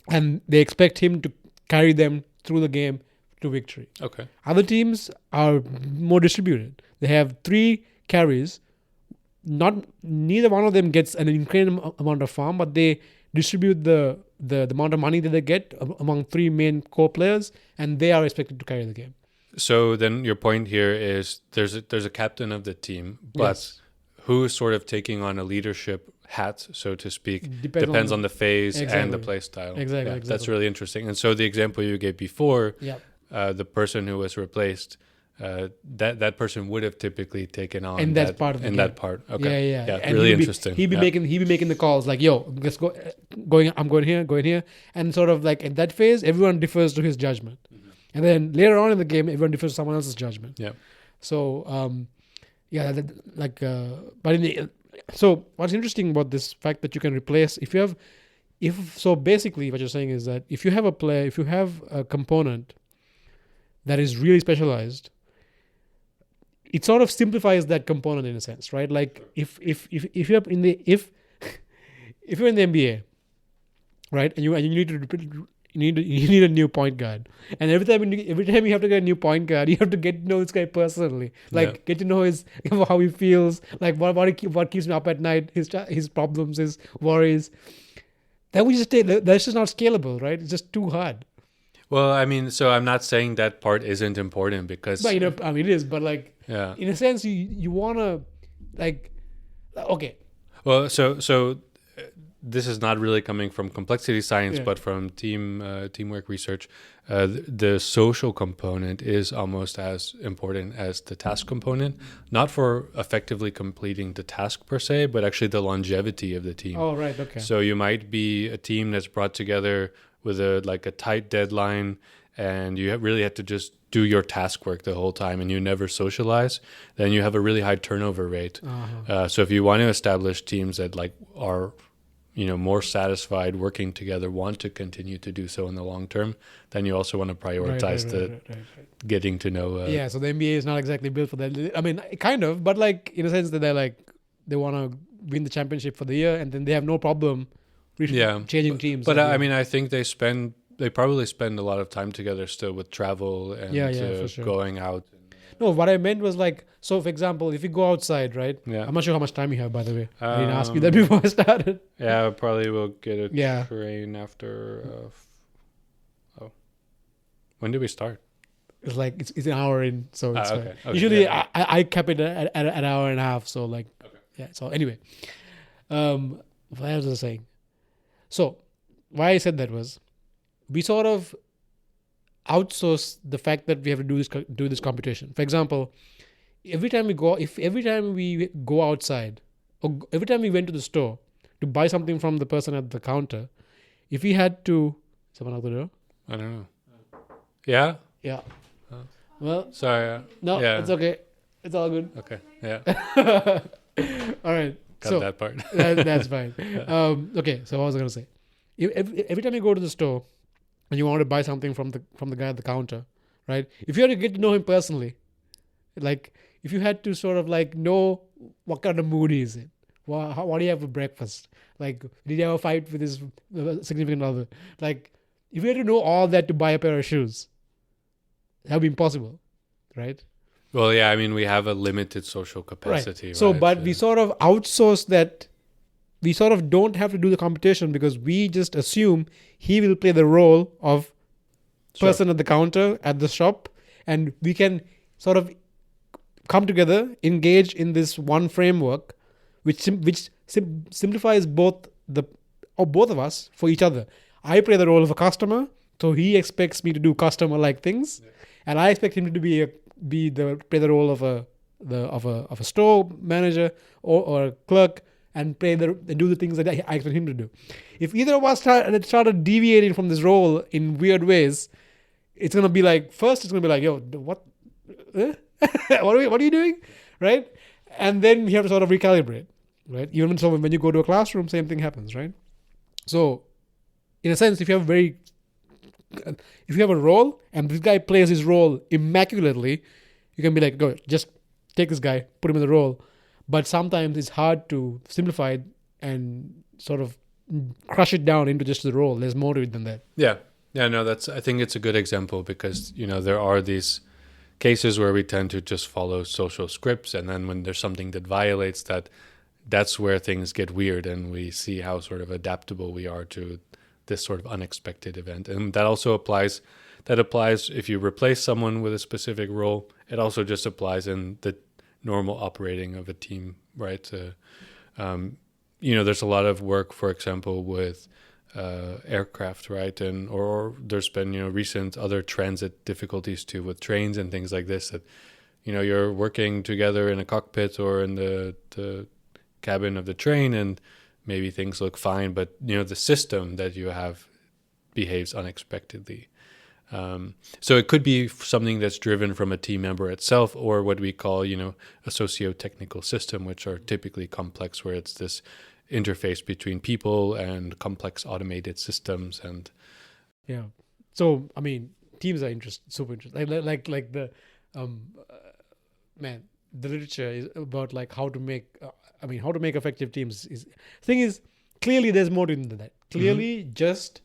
and they expect him to carry them through the game to victory. Okay. Other teams are more distributed. They have 3 carries. Neither one of them gets an incredible amount of farm, but they distribute the amount of money that they get among 3 main core players, and they are expected to carry the game. So then your point here is there's a captain of the team, but who is sort of taking on a leadership hat, so to speak, depends on the phase and the play style. Exactly. That's really interesting. And so the example you gave before, the person who was replaced, that person would have typically taken on in that part of the game. that part. Okay. Yeah. And really interesting. He'd be making the calls like, yo, let's go. I'm going here, and sort of like in that phase, everyone defers to his judgment. Mm-hmm. And then later on in the game, everyone defers to someone else's judgment. Yeah. So, so what's interesting about this fact that you can replace, if you have basically what you're saying is that if you have a component that is really specialized, it sort of simplifies that component in a sense, right? Like if you're in the if you're in the NBA, right, and you need a new point guard, and every time you have to get a new point guard, you have to get to know this guy personally, like get to know his how he feels, like what keeps him up at night, his problems, his worries. That's just not scalable, right? It's just too hard. Well, I mean, so I'm not saying that part isn't important because... But, I mean, it is, but like, yeah. In a sense, you want to, like, okay. Well, so this is not really coming from complexity science, but from teamwork research. The social component is almost as important as the task component, not for effectively completing the task per se, but actually the longevity of the team. Oh, right, okay. So you might be a team that's brought together with a tight deadline, and you really have to just do your task work the whole time, and you never socialize, then you have a really high turnover rate. So if you want to establish teams that are more satisfied working together, want to continue to do so in the long term, then you also want to prioritize getting to know. So the NBA is not exactly built for that. I mean, kind of, but like in a sense that they want to win the championship for the year, and then they have no problem changing teams. But I mean, I think they probably spend a lot of time together still with travel and for sure. Going out. No, what I meant was like, so for example, if you go outside, right? Yeah. I'm not sure how much time you have, by the way. I didn't ask you that before I started. Yeah, probably will get a train after. When did we start? It's like it's an hour in, so it's okay. Usually I kept it at an hour and a half, so like So anyway, what else was I saying? So why I said that was, we sort of outsource the fact that we have to do this computation. For example, every time we go outside, or every time we went to the store to buy something from the person at the counter, if we had to... Someone out the door? I don't know. Yeah? Yeah. Well... Sorry. No, it's okay. It's all good. Okay, yeah. All right. Got that part. That's fine. Okay, so what was I going to say? Every time you go to the store and you want to buy something from the guy at the counter, right? If you had to get to know him personally, like if you had to sort of like know what kind of mood he's in, what do you have for breakfast? Like, did he have a fight with his significant other? Like, if you had to know all that to buy a pair of shoes, that would be impossible, right? Well, yeah, I mean, we have a limited social capacity. Right. So, but we sort of outsource that. We sort of don't have to do the competition because we just assume he will play the role of person at the counter at the shop, and we can sort of come together, engage in this one framework, which simplifies both of us for each other. I play the role of a customer, so he expects me to do customer-like things, and I expect him to play the role of a store manager or a clerk, and do the things that I expect him to do. If either of us started deviating from this role in weird ways, it's gonna be like, first it's gonna be like, yo, what? what are you doing, right? And then you have to sort of recalibrate, right? Even so, when you go to a classroom, same thing happens, right? So, in a sense, if you have a role and this guy plays his role immaculately, you can be like, go, just take this guy, put him in the role. But sometimes it's hard to simplify it and sort of crush it down into just the role. There's more to it than that. Yeah. No, I think it's a good example because, there are these cases where we tend to just follow social scripts. And then when there's something that violates that, that's where things get weird. And we see how sort of adaptable we are to this sort of unexpected event. And that also applies if you replace someone with a specific role. It also just applies in the normal operating of a team, right? There's a lot of work, for example, with aircraft, right? Or there's been, recent other transit difficulties too with trains and things like this that, you're working together in a cockpit or in the cabin of the train and maybe things look fine, but, the system that you have behaves unexpectedly. So it could be something that's driven from a team member itself or what we call, a socio-technical system, which are typically complex where it's this, interface between people and complex automated systems. And Yeah. So I mean, teams are super interesting. Like the man, the literature is about like how to make. How to make effective teams. Thing is, clearly there's more to it than that. Clearly, just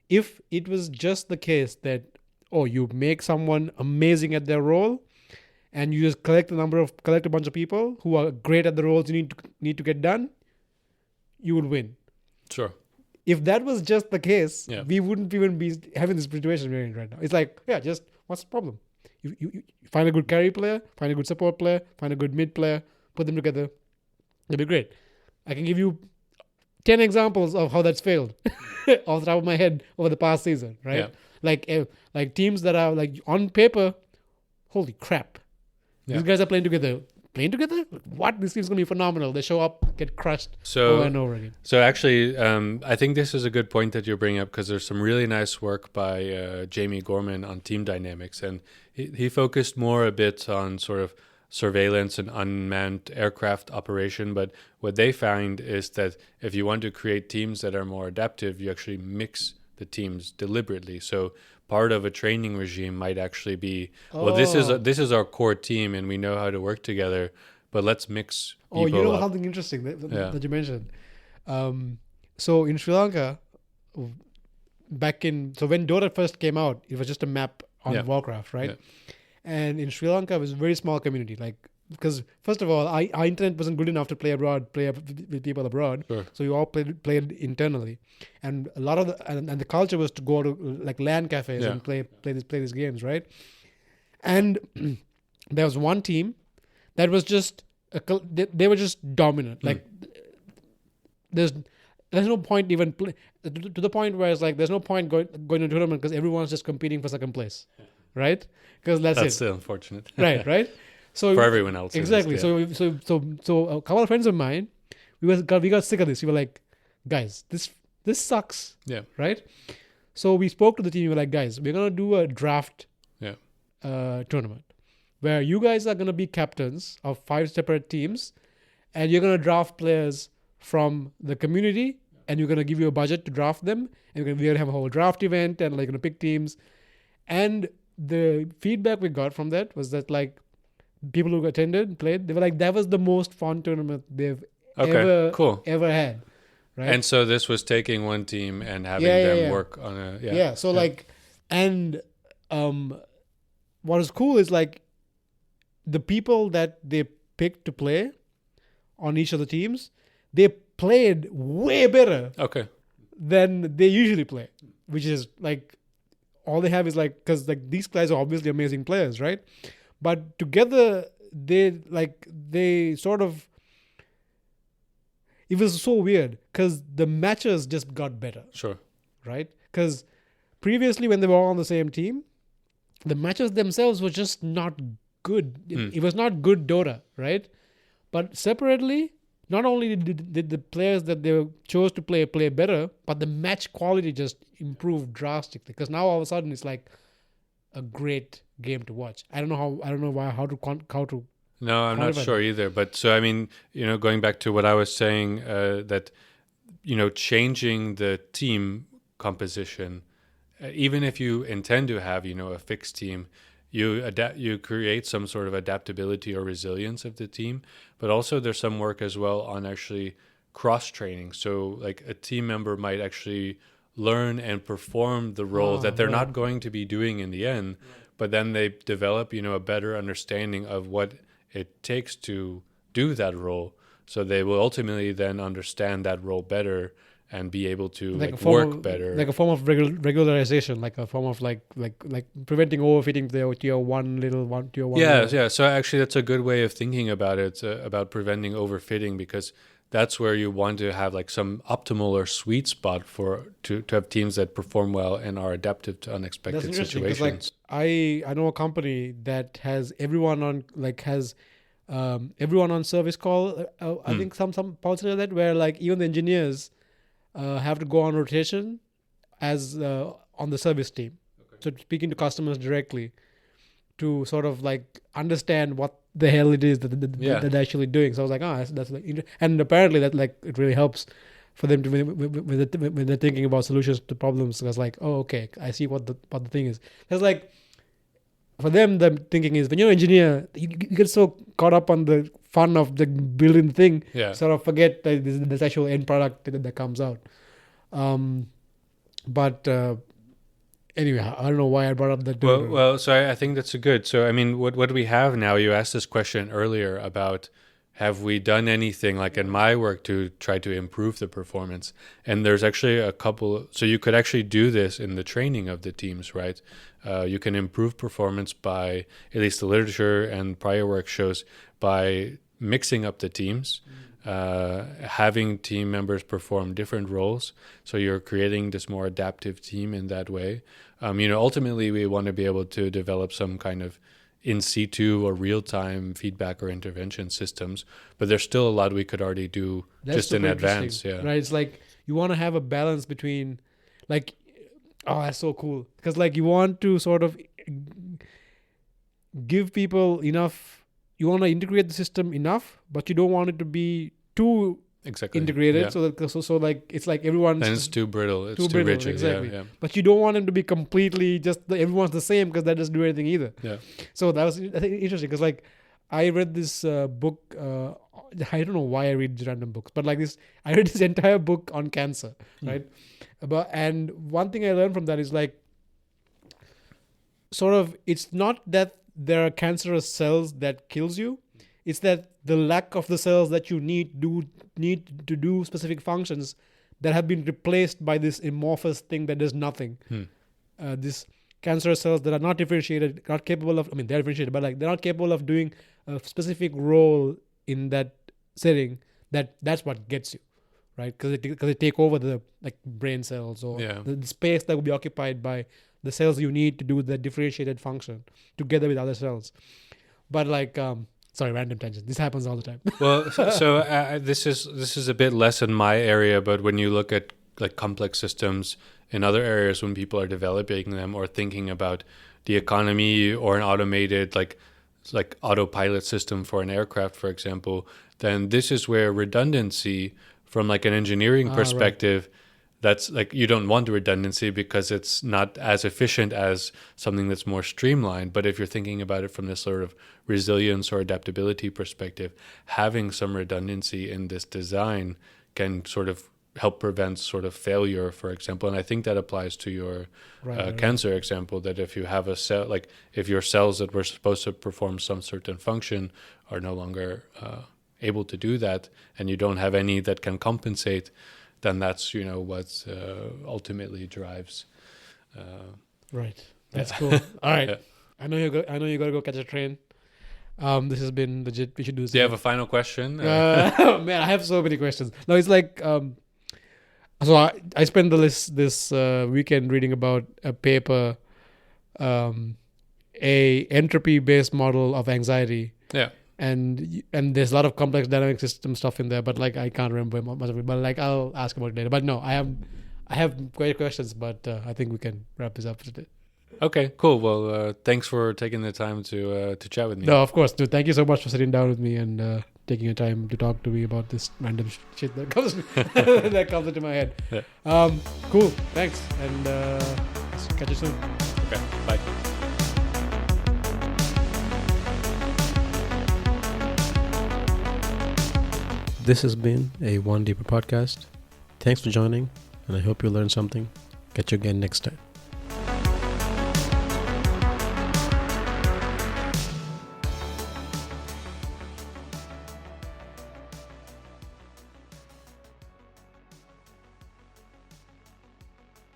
if it was just the case that you make someone amazing at their role, and you just collect a bunch of people who are great at the roles you need to get done, you would win. Sure. If that was just the case, we wouldn't even be having this situation we're in right now. It's like, just what's the problem? You find a good carry player, find a good support player, find a good mid player, put them together. It'll be great. I can give you 10 examples of how that's failed off the top of my head over the past season, right? Yeah. Like teams that are like on paper, holy crap. Yeah. These guys are playing together. Playing together? What? This team's going to be phenomenal. They show up, get crushed over and over again. So actually, I think this is a good point that you're bringing up, because there's some really nice work by Jamie Gorman on team dynamics. And he focused more a bit on sort of surveillance and unmanned aircraft operation. But what they find is that if you want to create teams that are more adaptive, you actually mix the teams deliberately. So part of a training regime might actually be, this is our core team and we know how to work together, but let's mix people up. Something interesting that you mentioned. So in Sri Lanka, when Dota first came out, it was just a map on Warcraft, right? Yeah. And in Sri Lanka, it was a very small community. Like, because first of all, our internet wasn't good enough to play with people abroad. Sure. So you all played internally, and a lot of the culture was to go to like LAN cafes and play these games, right? And there was one team that was just they were just dominant. Like there's no point even to the point where it's like there's no point going to a tournament because everyone's just competing for second place, right? Because that's still unfortunate, right. So for everyone else, exactly. So a couple of friends of mine, we got sick of this. We were like, guys, this sucks. Yeah. Right. So we spoke to the team. We were like, guys, we're gonna do a draft. Tournament where you guys are gonna be captains of 5 separate teams, and you're gonna draft players from the community, and you're gonna give you a budget to draft them, and we're gonna have a whole draft event, and like gonna pick teams. And the feedback we got from that was that like people who attended and played, they were like, that was the most fun tournament they've ever had. Right? And so this was taking one team and having them work on a So like, and what is cool is like the people that they picked to play on each of the teams, they played way better than they usually play, which is like all they have is like, because like these guys are obviously amazing players, right? But together they sort of, it was so weird because the matches just got better. Sure. Right? Because previously when they were all on the same team, the matches themselves were just not good. It was not good Dota, right? But separately, not only did the players that they chose to play better, but the match quality just improved drastically. Because now all of a sudden it's like a great game to watch. I don't know how to. No, I'm not sure either. But so I mean, going back to what I was saying, that changing the team composition, even if you intend to have a fixed team, you create some sort of adaptability or resilience of the team. But also there's some work as well on actually cross-training. So like a team member might actually learn and perform the role that they're not going to be doing in the end, but then they develop, a better understanding of what it takes to do that role. So they will ultimately then understand that role better and be able to work better. Like a form of regularization, like a form of like preventing overfitting to your one. Yeah. So actually that's a good way of thinking about it, about preventing overfitting, because that's where you want to have like some optimal or sweet spot to have teams that perform well and are adaptive to unexpected situations. Like I know a company that has everyone on everyone on service call. I think some policy like that, where like even the engineers have to go on rotation as on the service team. So speaking to customers directly to sort of like understand what the hell it is that they're actually doing. So I was like, that's like, and apparently that like it really helps for them to when they're thinking about solutions to problems. So I was like, oh, okay, I see what the thing is. It's like for them, the thinking is when you're an engineer, you get so caught up on the fun of the building the thing, sort of forget that this actual end product that comes out. But anyway, I don't know why I brought up that. Well, so I think that's good. So I mean, what do we have now? You asked this question earlier about have we done anything like in my work to try to improve the performance? And there's actually a couple. So you could actually do this in the training of the teams, right? You can improve performance by, at least the literature and prior work shows, by mixing up the teams, having team members perform different roles. So you're creating this more adaptive team in that way. Ultimately, we want to be able to develop some kind of in situ or real-time feedback or intervention systems, but there's still a lot we could already do just in advance. Yeah, right. It's like you want to have a balance between, like, oh, that's so cool, because like you want to sort of give people enough. You want to integrate the system enough, but you don't want it to be too integrated. Yeah. So like it's like everyone's. And it's too brittle. It's too rigid. Exactly. Yeah. But you don't want them to be completely everyone's the same, because that doesn't do anything either. Yeah. So that was, I think, interesting, because like I read this book. I don't know why I read random books, but like this, I read this entire book on cancer, right? And one thing I learned from that is like, sort of, it's not that there are cancerous cells that kills you. It's that the lack of the cells that you need to do specific functions that have been replaced by this amorphous thing that does nothing. These cancerous cells that are not differentiated, not capable of, they're differentiated, but like they're not capable of doing a specific role in that setting. That's what gets you, right? Because they take over the like brain cells or the space that will be occupied by the cells you need to do the differentiated function together with other cells. But like, sorry, random tangent. This happens all the time. Well, so this is a bit less in my area, but when you look at like complex systems in other areas, when people are developing them or thinking about the economy or an automated like autopilot system for an aircraft, for example, then this is where redundancy from like an engineering perspective. Right. That's like, you don't want redundancy because it's not as efficient as something that's more streamlined. But if you're thinking about it from this sort of resilience or adaptability perspective, having some redundancy in this design can sort of help prevent sort of failure, for example. And I think that applies to your cancer example, that if you have a cell, like if your cells that were supposed to perform some certain function are no longer able to do that, and you don't have any that can compensate, then that's, what ultimately drives. Right. That's cool. All right. Yeah. I know you got to go catch a train. This has been legit. We should do this. Do you have a final question? Man, I have so many questions. No, it's like, so I spent this weekend reading about a paper, a entropy-based model of anxiety. Yeah. And there's a lot of complex dynamic system stuff in there, but like I can't remember much of it. But like I'll ask about it later. But no, I have great questions, but I think we can wrap this up today. Okay, cool. Well, thanks for taking the time to chat with me. No, of course, dude. Thank you so much for sitting down with me and taking your time to talk to me about this random shit that comes that comes into my head. Yeah. Cool. Thanks, and catch you soon. Okay. Bye. This has been a One Deeper podcast. Thanks for joining, and I hope you learned something. Catch you again next time.